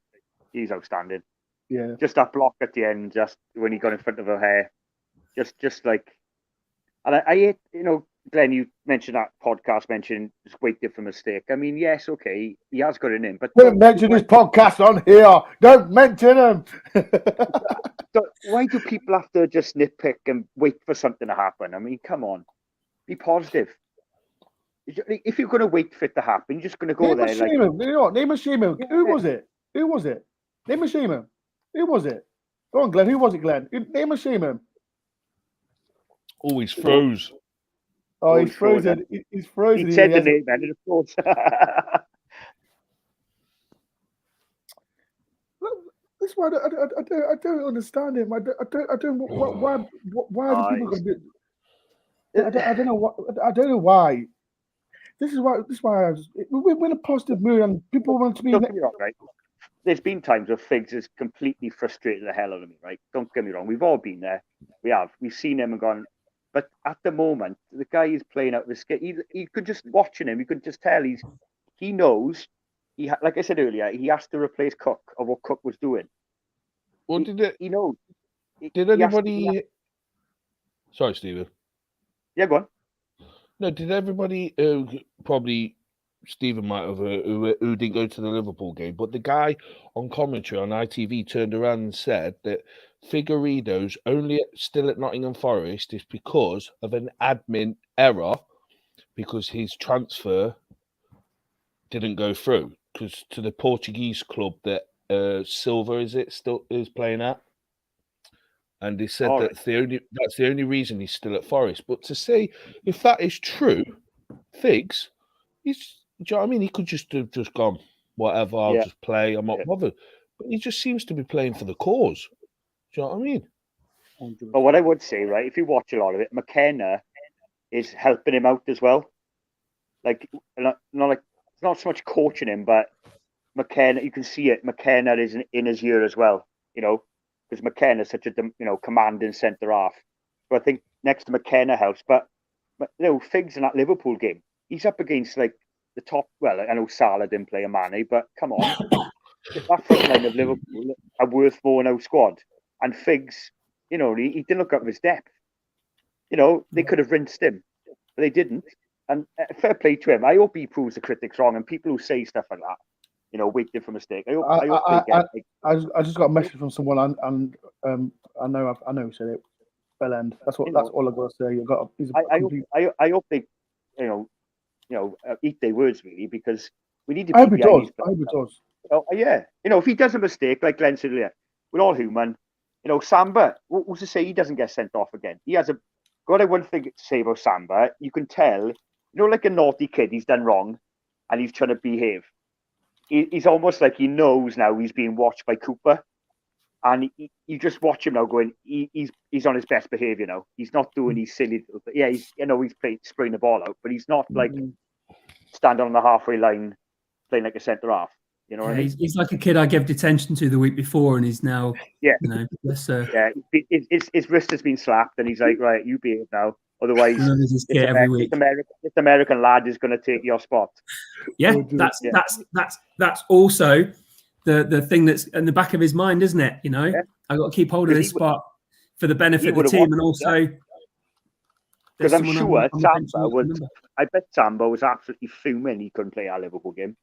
D: He's outstanding.
A: Yeah,
D: just that block at the end, just when he got in front of her hair, just like, and I Glenn, you mentioned that podcast mentioned just waited for mistake. I mean, yes, okay, he has got it in, but
A: don't mention his podcast on here. Don't mention him.
D: Why do people have to just nitpick and wait for something to happen? I mean, come on, be positive. If you're going to wait for it to happen, you're just going to go there.
A: Name a shame. Who was it? Name a shame. Who was it? Go on, Glenn. Who was it, Glenn? Name a shame.
C: Oh, he's froze.
A: Oh, he's frozen. He's frozen.
D: He said the name, man. Of course.
A: That's why I don't understand him. I don't. Why do people going to do? I don't know what. I don't know why. This is why we're in a positive mood and people want to be.
D: Right. There's been times where Figs has completely frustrated the hell out of me, right? Don't get me wrong. We've all been there. We have. We've seen him and gone. But at the moment, the guy is playing out of his skin. You could just watching him. You could just tell he knows. Like I said earlier, he has to replace Cook of what Cook was doing.
C: Well,
D: he knows.
C: Did anybody? Sorry, Stephen.
D: Yeah, go on.
C: No, did everybody? Probably Stephen might have who didn't go to the Liverpool game, but the guy on commentary on ITV turned around and said that Figueiredo's only still at Nottingham Forest is because of an admin error, because his transfer didn't go through because to the Portuguese club that Silva is playing at, and they said that's the only reason he's still at Forest. But to say if that is true, Figs, do you know what I mean? He could just have gone, whatever, I'll just play, I'm not bothered. But he just seems to be playing for the cause. Do you know what I mean?
D: But what I would say, right, if you watch a lot of it, McKenna is helping him out as well. Like, not so much coaching him, but McKenna, you can see it. McKenna is in his ear as well, because McKenna is such a commanding centre half. So I think next to McKenna helps. But Figs in that Liverpool game, he's up against like the top. Well, I know Salah didn't play a Mane, but come on, that front line of Liverpool are worth more in our squad. And Figs, he didn't look up his depth. They could have rinsed him, but they didn't. And fair play to him. I hope he proves the critics wrong. And people who say stuff like that, waiting for a mistake. I hope they get.
A: I just got a message from someone, and I know who said it. Bell end. That's all I've got to say.
D: I hope they, eat their words really, because we need to.
A: I hope it does. I hope it does.
D: Oh yeah, if he does a mistake, like Glenn said earlier, we're all human. Samba, what's to say he doesn't get sent off again? He has got one thing to say about Samba. You can tell, like a naughty kid, he's done wrong, and he's trying to behave. He's almost like he knows now he's being watched by Cooper, and you just watch him now going. He's on his best behaviour now. He's not doing these silly. Yeah, he's spraying the ball out, but he's not like standing on the halfway line playing like a centre half. You know what I mean?
B: He's like a kid I gave detention to the week before, and he's now
D: his wrist has been slapped, and he's like, right, you behave now, otherwise this American lad is going to take your spot.
B: Yeah, that's also the thing that's in the back of his mind, isn't it? I got to keep hold of this spot for the benefit of the team, and also
D: because I'm sure I bet Samba was absolutely fuming he couldn't play our Liverpool game.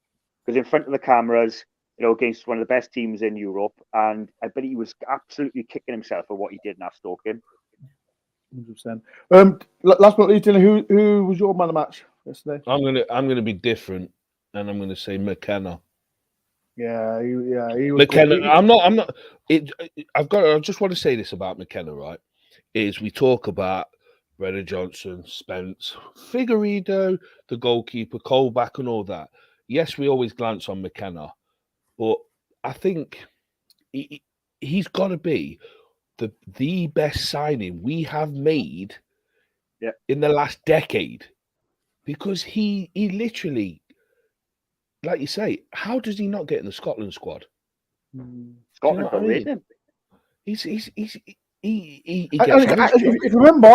D: Because in front of the cameras, against one of the best teams in Europe, and I bet he was absolutely kicking himself for what he did in that Stoke game.
A: 100%. Last but not least, who was your man of the match yesterday?
C: I'm gonna be different, and I'm gonna say McKenna.
A: Yeah, he was
C: McKenna.
A: good.
C: I'm not. I just want to say this about McKenna, right? Is we talk about Brennan Johnson, Spence, Figueiredo, the goalkeeper, Colback, and all that. Yes, we always glance on McKenna, but I think he's got to be the best signing we have made in the last decade, because he literally, like you say, how does he not get in the Scotland squad?
D: Scotland got rid of him.
C: He
A: If you remember,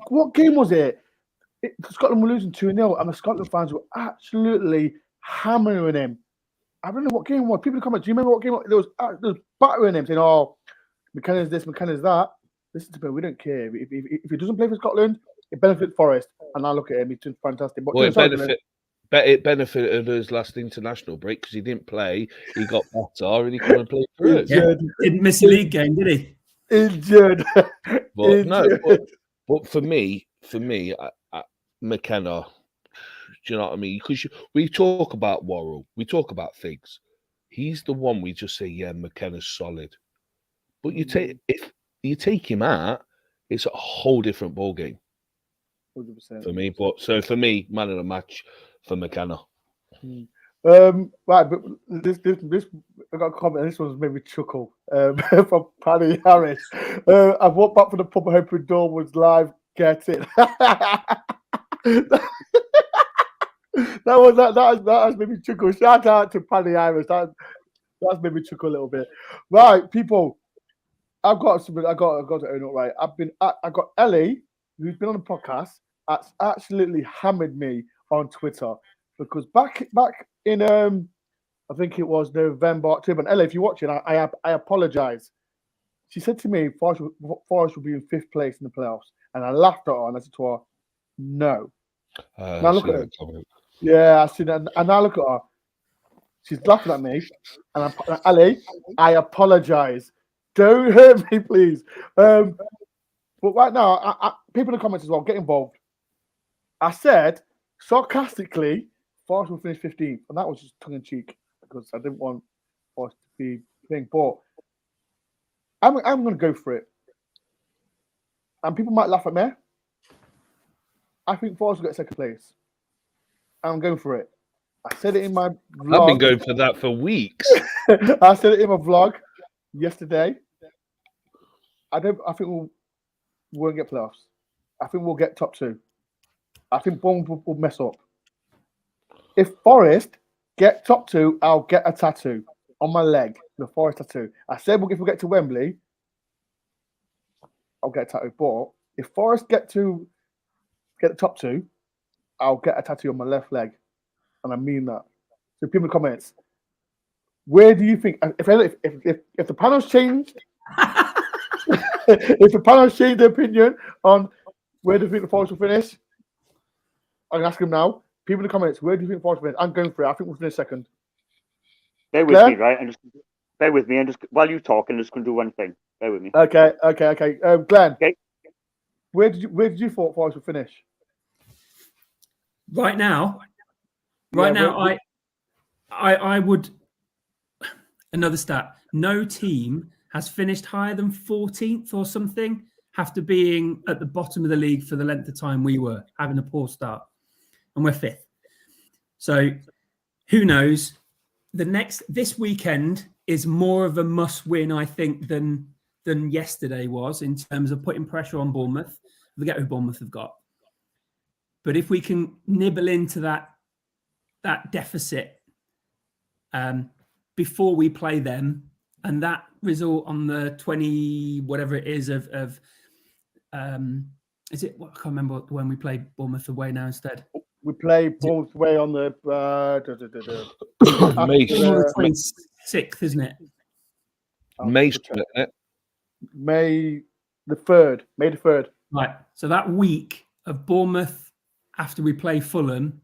A: what game was it? Scotland were losing 2-0, and the Scotland fans were absolutely hammering him. I don't know what game it was. People in the comments, do you remember what game it was? They was battering him, saying, "Oh, McKenna's this, McKenna's that." Listen to me, we don't care. If he doesn't play for Scotland, it benefits Forest. And now look at him, he's doing fantastic. But
C: it benefited his last international break because he didn't play. He got better and he couldn't play for us.
B: Yeah, didn't miss a league game, did he?
A: Injured.
C: But for me, McKenna, do you know what I mean? Because we talk about Worrell, we talk about things. He's the one we just say, yeah, McKenna's solid. But if you take him out, it's a whole different ball game.
A: 100%.
C: For me. But so for me, man of the match for McKenna.
A: Right, but this I got a comment. This one's made me chuckle. From Paddy Harris. I've walked back from the pub hoping Dawn was live. Get it. That has made me chuckle. Shout out to Paddy Harris. That's made me chuckle a little bit. Right, people. I got to own up. Right, I got Ellie, who's been on the podcast, that's absolutely hammered me on Twitter because back in I think it was November, October. And Ellie, if you're watching, I apologize. She said to me, Forest will be in 5th place in the playoffs, and I laughed at her and I said to her, "No." Now look at her. Yeah, I see that, and now look at her. She's laughing at me, and Ellie, I apologize. Don't hurt me, please. But right now, people in the comments as well, get involved. I said sarcastically, Forest will finish 15th, and that was just tongue in cheek because I didn't want Forest to be thing. But I'm going to go for it, and people might laugh at me. I think Forest will get 2nd place. I'm going for it. I said it in my vlog.
C: I've been going for that for weeks.
A: I said it in my vlog yesterday. I think we won't get playoffs. I think we'll get top 2. I think Bournemouth will mess up. If Forest get top 2, I'll get a tattoo on my leg, the Forest tattoo. I said if we get to Wembley, I'll get a tattoo. But if Forest get the top 2, I'll get a tattoo on my left leg. And I mean that. So people in the comments, where do you think, if the panel's changed, if the panel's changed their opinion on where do you think the Forest will finish, I can ask them now. People in the comments, where do you think Forest will finish? I'm going for it. I think we'll finish 2nd.
D: Bear with
A: Claire?
D: me, right? Bear with me. And just while you talk, I'm just going to do one thing. Bear with me.
A: Okay. Glenn,
D: Okay.
A: where did you thought Forest would finish?
B: Right now,
A: Yeah,
B: I would. Another stat: no team has finished higher than 14th or something after being at the bottom of the league for the length of time we were, having a poor start, and we're 5th. So who knows? This weekend is more of a must-win, I think, than yesterday was in terms of putting pressure on Bournemouth. I forget who Bournemouth have got, but if we can nibble into that deficit before we play them, and that result on the 20 whatever it is of is it? I can't remember when we played Bournemouth away now instead.
A: we play Bournemouth away on the
C: May,
B: The 26th, isn't it?
C: May split it.
A: May the 3rd.
B: Right. So that week of Bournemouth after we play Fulham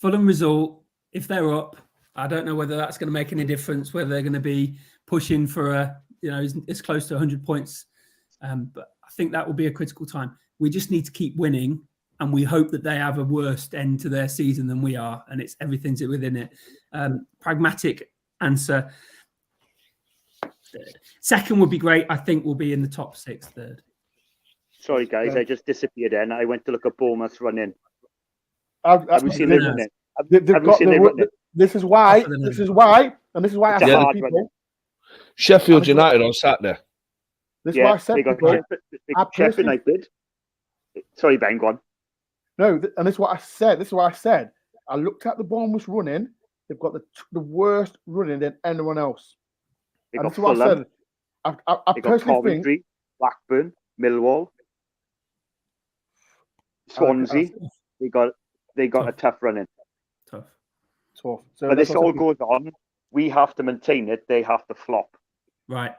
B: result, if they're up, I don't know whether that's going to make any difference, whether they're going to be pushing for as close to 100 points. But I think that will be a critical time. We just need to keep winning, and we hope that they have a worse end to their season than we are, and it's everything's within it. Pragmatic answer. 3rd. 2nd would be great. I think we'll be in the top 6. 3rd.
D: Sorry, guys. I just disappeared then. I went to look at Bournemouth running.
A: Have
D: you seen them running?
A: This is why I
D: It's a
A: said
D: hard
A: to
D: run.
A: people.
C: Sheffield United on Saturday.
A: This is why I said
D: they
A: to
D: got
A: people.
D: Sheffield United. Sorry, Ben, go on.
A: No, and this is what I said. I looked at the Bournemouth running. They've got the worst running than anyone else.
D: They
A: And
D: got
A: this is what I
D: Fulham.
A: said. I
D: They got
A: personally
D: Coventry,
A: think
D: Blackburn, Millwall, Swansea. They got a tough running.
B: Tough.
A: So
D: but this all goes on. We have to maintain it. They have to flop.
B: Right.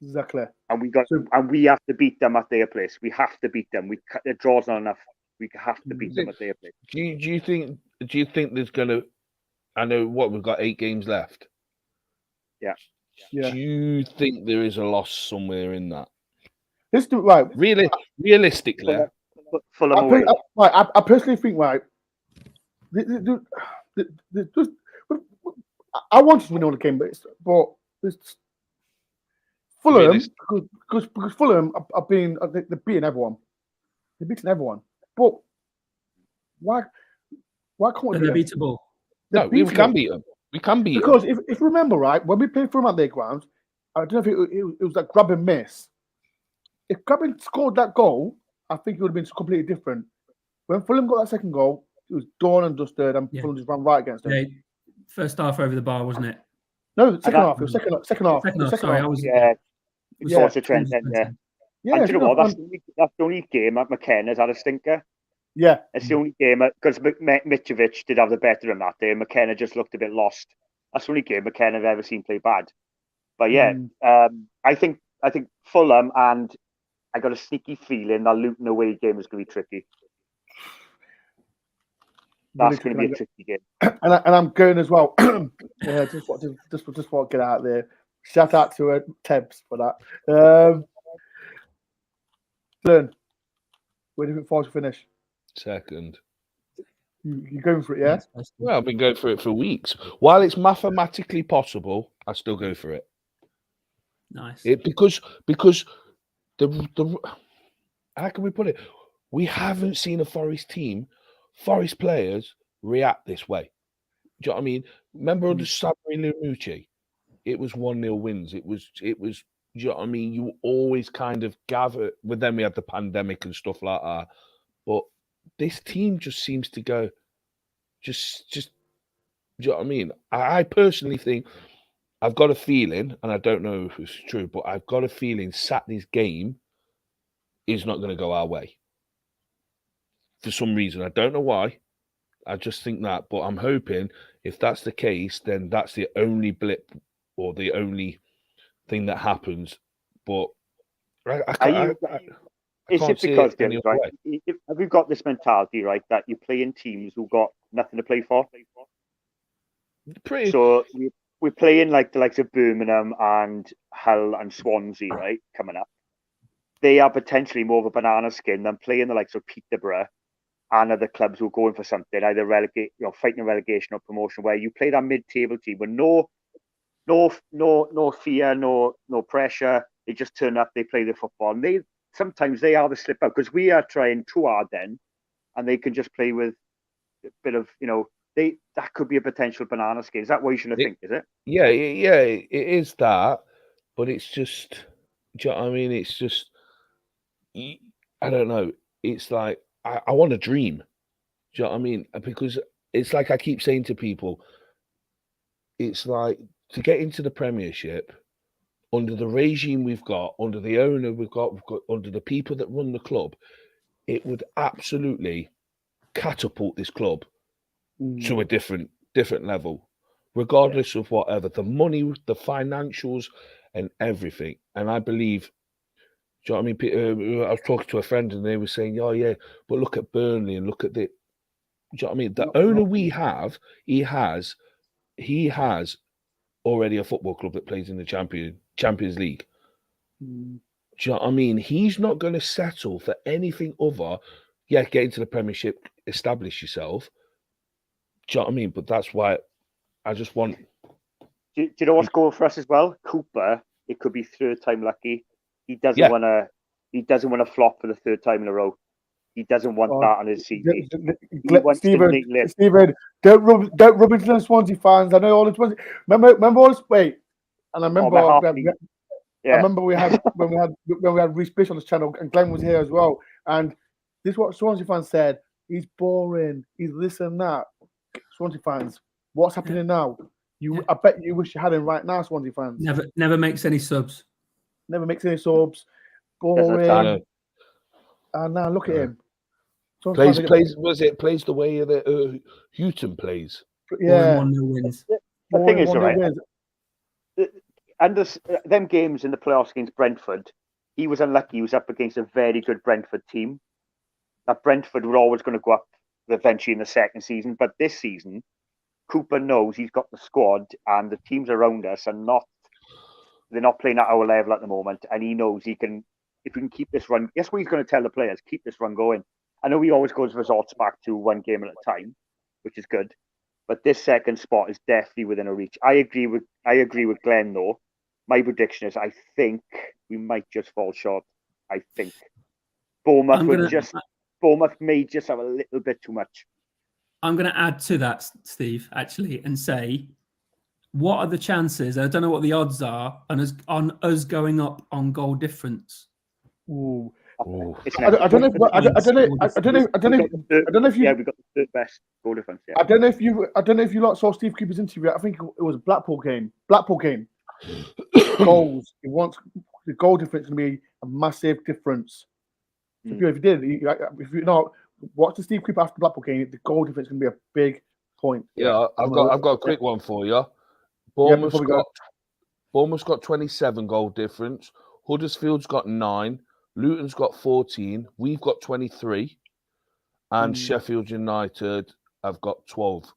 A: Exactly.
D: And we have to beat them at their place. We have to beat them. The draw's not enough. We have to beat them at their place.
C: Do you think there's gonna? I know we've got 8 games left.
A: Yeah.
C: Do you think there is a loss somewhere in that?
A: Right.
C: Realistically,
D: Fulham away.
A: I personally think I wanted to win all the game, but Fulham because Fulham they're beating everyone. They're beating everyone. But why can't we?
B: They're beatable.
C: No, we can beat them. We can beat
A: because
C: them.
A: if you remember right, when we played Fulham at their ground, I don't know if it was like grab and miss. If Grabbing scored that goal, I think it would have been completely different. When Fulham got that second goal, it was done and dusted, and Fulham just ran right against them.
B: Yeah, first half over the bar, wasn't it?
A: No, second half. It was second half.
B: Sorry, I was.
D: Towards the trend then, yeah.
A: Yeah,
D: and you know what? That's the only game that McKenna's had a stinker.
A: Yeah.
D: It's the only game because Mitrovic did have the better on that day. McKenna just looked a bit lost. That's the only game McKenna I've ever seen play bad. But yeah, I think Fulham, and I got a sneaky feeling that Luton away game is going to be tricky. That's going to be a tricky game.
A: And I'm going as well. Yeah, just want to get out there. Shout out to Tebs for that. Glenn, where do you think Forest will finish?
C: 2nd.
A: You're going for it, yeah?
C: Well, I've been going for it for weeks. While it's mathematically possible, I still go for it.
B: Nice.
C: Because the how can we put it? We haven't seen a Forest team, Forest players react this way. Do you know what I mean? Remember the Sabri Lumucci? It was 1-0 wins. It was. Do you know what I mean? You always kind of gather. But then we had the pandemic and stuff like that. But this team just seems to go. Just. Do you know what I mean? I personally think I've got a feeling, and I don't know if it's true, but I've got a feeling Saturday's game is not going to go our way. For some reason, I don't know why. I just think that, but I'm hoping if that's the case, then that's the only blip or the only thing that happens. But
D: is it because, right? Have you got this mentality, right, that you play in teams who got nothing to play for?
C: Pretty.
D: So we're playing like the likes of Birmingham and Hull and Swansea, right, coming up. They are potentially more of a banana skin than playing the likes of Peterborough and other clubs who are going for something, either relegate, fighting a relegation or promotion, where you play that mid-table team with no fear, no pressure. They just turn up, they play the football, and sometimes they are the slip out because we are trying too hard then, and they can just play with a bit of that could be a potential banana skin. Is that what you should think? Is it?
C: Yeah, it is that, but it's just, do you know what I mean? It's just, I don't know. It's like I want a dream. Do you know what I mean? Because it's like I keep saying to people, it's like to get into the Premiership under the regime we've got, under the owner we've got under the people that run the club, it would absolutely catapult this club to a different different level, regardless of whatever the money, the financials, and everything. And I believe, do you know what I mean? I was talking to a friend and they were saying, "Oh yeah, but look at Burnley and look at the." Do you know what I mean? The owner we have, he has already a football club that plays in the Champions League. Do you know what I mean? He's not going to settle for anything other. Yeah, get into the Premiership, establish yourself. Do you know what I mean? But that's why I just want.
D: Do you know what's going for us as well? Cooper, it could be third time lucky. He doesn't want to. He doesn't want to flop for the third time in a row. He doesn't want that on his CV.
A: Stephen, don't rub into the Swansea fans. I know all the Swansea. Remember all this. Wait, and I remember. I remember we had when we had Reece Bish on this channel, and Glenn was here as well. And this is what Swansea fans said: he's boring. He's this and that. Swansea fans, what's happening now? I bet you wish you had him right now, Swansea fans.
B: Never makes any subs.
A: Never makes any subs. Boring. And now look at him.
C: Plays the way that Houghton plays.
A: Yeah.
B: No wins.
D: The thing is, right, and them games in the playoffs against Brentford, he was unlucky. He was up against a very good Brentford team. That Brentford were always going to go up eventually in the second season, but this season, Cooper knows he's got the squad, and the teams around us are they're not playing at our level at the moment, and he knows he can. If we can keep this run, guess what he's going to tell the players? Keep this run going. I know he always goes results back to one game at a time, which is good. But this second spot is definitely within a reach. I agree with Glenn though. My prediction is I think we might just fall short. I think Bournemouth may just have a little bit too much.
B: I'm going to add to that, Steve, actually, and say, what are the chances? I don't know what the odds are on us going up on goal difference.
A: Ooh.
D: I don't know if
A: you.
D: We got the third best goal difference. Yeah.
A: I don't know if you lot saw Steve Cooper's interview. I think it was a Blackpool game. Goals. He wants the goal difference to be a massive difference. So if you did, if you not watch the Steve Cooper after Blackpool game, the goal difference is going to be a big point.
C: Yeah, I've got a quick one for you. Bournemouth's got 27 goal difference. Huddersfield's got 9. Luton's got 14. We've got 23. And Sheffield United have got 12.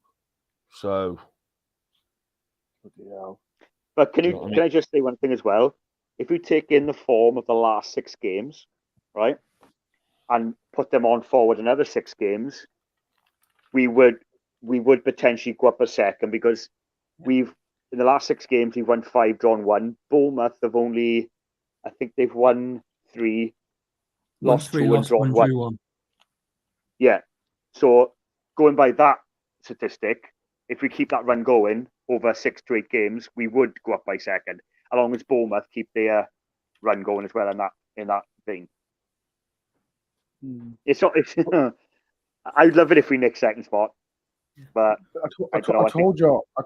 C: So.
D: But can I just say one thing as well? If we take in the form of the last 6 games, right, and put them on forward another 6 games, we would potentially go up a second, because in the last 6 games we've won 5, drawn 1. Bournemouth have only, I think they've won 3, lost 2, and drawn 1. Yeah. So going by that statistic, if we keep that run going over 6 to 8 games, we would go up by second, as long as Bournemouth keep their run going as well in that vein. It's not. I'd love it if we nick second spot, but
A: I told you.
C: I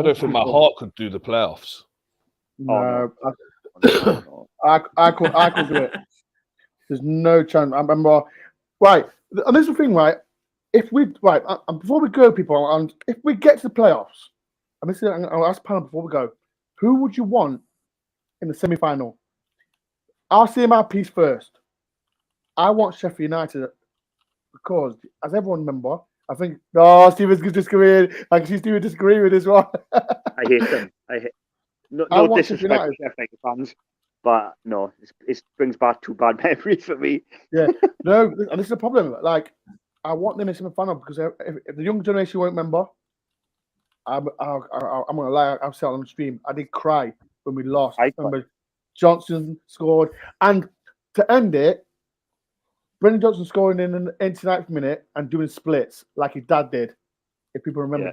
C: don't think my heart could do the playoffs.
A: No, I could do it. There's no chance. I remember, right? And this is the thing, right? And before we go, people, and if we get to the playoffs, I'll ask Panel before we go, who would you want in the semi-final? I'll say my piece first. I want Sheffield United because, as everyone remember, I think. No, Steven's disagreeing. I can see Steven disagreeing with this one.
D: I hate them. I hate. No
A: I want
D: disrespect to
A: Sheffield
D: Sheffield United fans, but no, it brings back 2 bad memories for me.
A: Yeah, no, and this is the problem. Like, I want them in semi-final because if the young generation won't remember, I'm gonna lie. I'll say it on the stream. I did cry when we lost.
D: I
A: Remember, Johnson scored, and to end it, Brendan Johnson scoring in the 89th minute and doing splits like his dad did. If people remember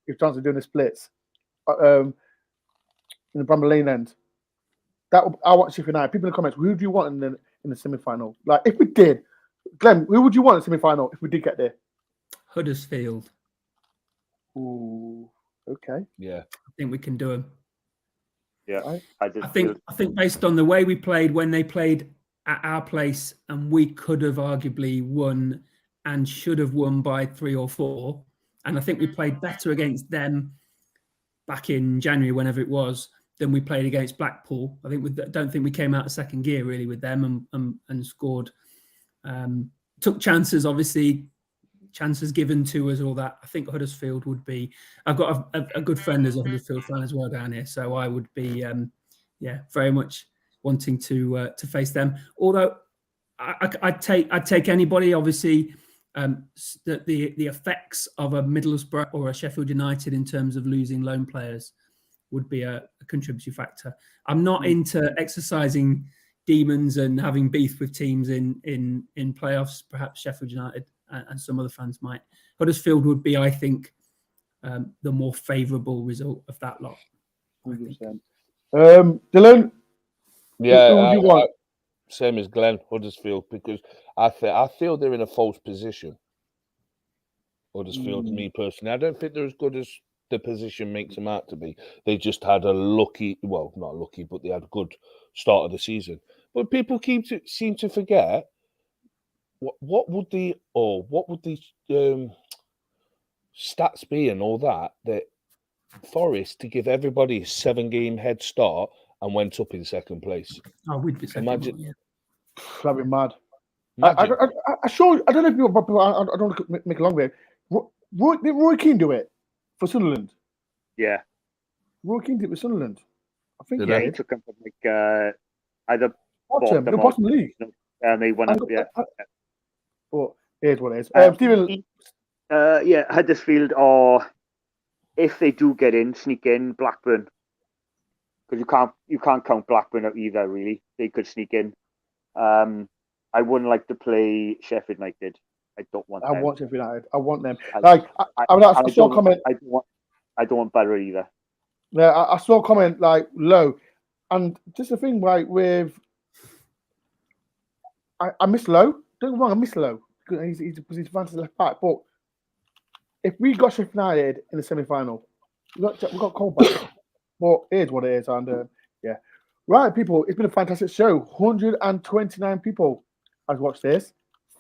A: if Johnson doing the splits, in the Bramble Lane end. I want Sheffield United. People in the comments, who do you want in the semi-final? Like, if we did, Glenn, who would you want in the semi-final if we did get there?
B: Huddersfield.
A: Ooh, okay.
C: Yeah,
B: I think we can do them.
D: Yeah,
B: I think based on the way we played when they played at our place, and we could have arguably won and should have won by 3 or 4. And I think we played better against them back in January, whenever it was, than we played against Blackpool. I don't think we came out of second gear really with them and scored. Took chances, obviously, chances given to us, all that. I think Huddersfield would be. I've got a good friend as a Huddersfield fan as well down here, so I would be, very much wanting to face them. Although I'd take anybody. Obviously, the effects of a Middlesbrough or a Sheffield United in terms of losing loan players would be a contributing factor. I'm not into exercising demons and having beef with teams in playoffs. Perhaps Sheffield United and some other fans might. Huddersfield would be, I think, the more favourable result of that lot.
A: 100%. Dylan?
C: yeah.
A: Who would you want?
C: Same as Glenn, Huddersfield, because I feel they're in a false position. Huddersfield, me personally, I don't think they're as good as the position makes them out to be. They just had a lucky, well, not lucky, but they had a good start of the season. But people seem to forget what would the stats be and all that Forest to give everybody a 7-game head start and went up in second place.
B: Oh, we'd be second.
C: Imagine.
A: That'd be mad. I don't know if you. I don't want to make a long way. Did Roy Keane do it for Sunderland?
D: Yeah.
A: Roy Keane did it with Sunderland. I think
D: he took him from either
A: bottom league.
D: And they went up,
A: But here's what it is. Stephen.
D: Huddersfield, or if they do get in, sneak in, Blackburn. Because you can't count Blackburn out either, really. They could sneak in. I wouldn't like to play Sheffield United. I don't want them.
A: I want Sheffield United. I want them. I saw a comment.
D: I don't want Barrow either.
A: Yeah, I saw a comment like low. And just the thing, right, with I miss Lowe. Don't get me wrong, I miss Lowe. Because he's a fantastic left back. But if we got Sheffield United in the semi-final, we got Colback. But here's what it is, and right, people, it's been a fantastic show. 129 people has watched this.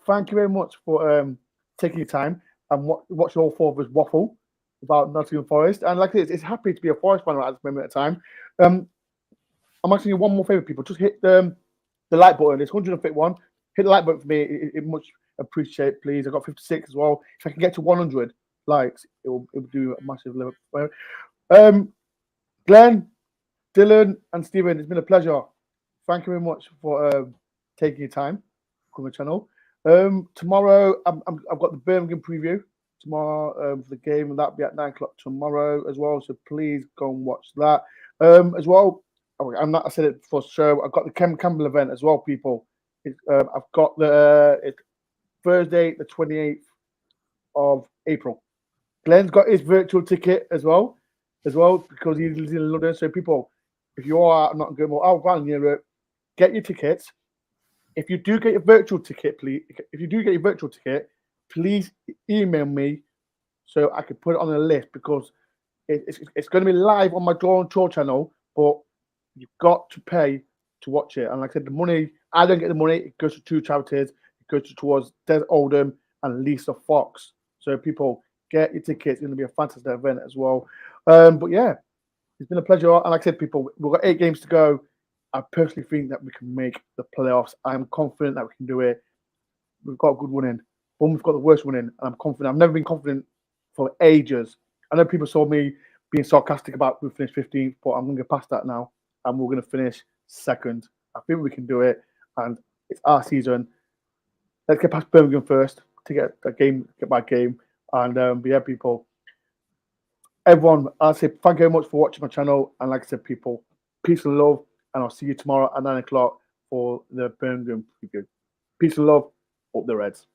A: Thank you very much for taking your time and watch all 4 of us waffle about Nottingham Forest. And like this, it's happy to be a Forest fan at this moment of time. I'm asking you one more favour, people. Just hit the like button. It's 151. Hit the like button for me. It much appreciate, please. I got 56 as well. If I can get to 100 likes, it will do a massive level. Glenn, Dylan, and Stephen, it's been a pleasure. Thank you very much for taking your time on the channel. Tomorrow, I've got the Birmingham preview tomorrow for the game, and that'll be at 9 o'clock tomorrow as well. So please go and watch that as well. I said it before the show. I've got the Ken Campbell event as well, people. I've got it's Thursday, the 28th of April. Glenn's got his virtual ticket as well, because he's in London. So people, if you are not going around Europe, get your tickets. If you do get your virtual ticket, please email me so I can put it on the list, because it's going to be live on my DoreOnTour channel, but you've got to pay to watch it. And like I said, the money, I don't get the money. It goes to 2 charities. It goes towards Des Oldham and Lisa Fox. So people, get your tickets. It's going to be a fantastic event as well. But yeah, it's been a pleasure. And like I said, people, we've got 8 games to go. I personally think that we can make the playoffs. I'm confident that we can do it. We've got a good run in. Bournemouth got the worst winning, and I'm confident. I've never been confident for ages. I know people saw me being sarcastic about we finished 15th, but I'm going to get past that now, and we're going to finish second. I think we can do it, and it's our season. Let's get past Birmingham first to get my game, and yeah, people. Everyone, I say thank you very much for watching my channel, and like I said, people, peace and love, and I'll see you tomorrow at 9 o'clock for the Birmingham preview. Peace and love, up the Reds.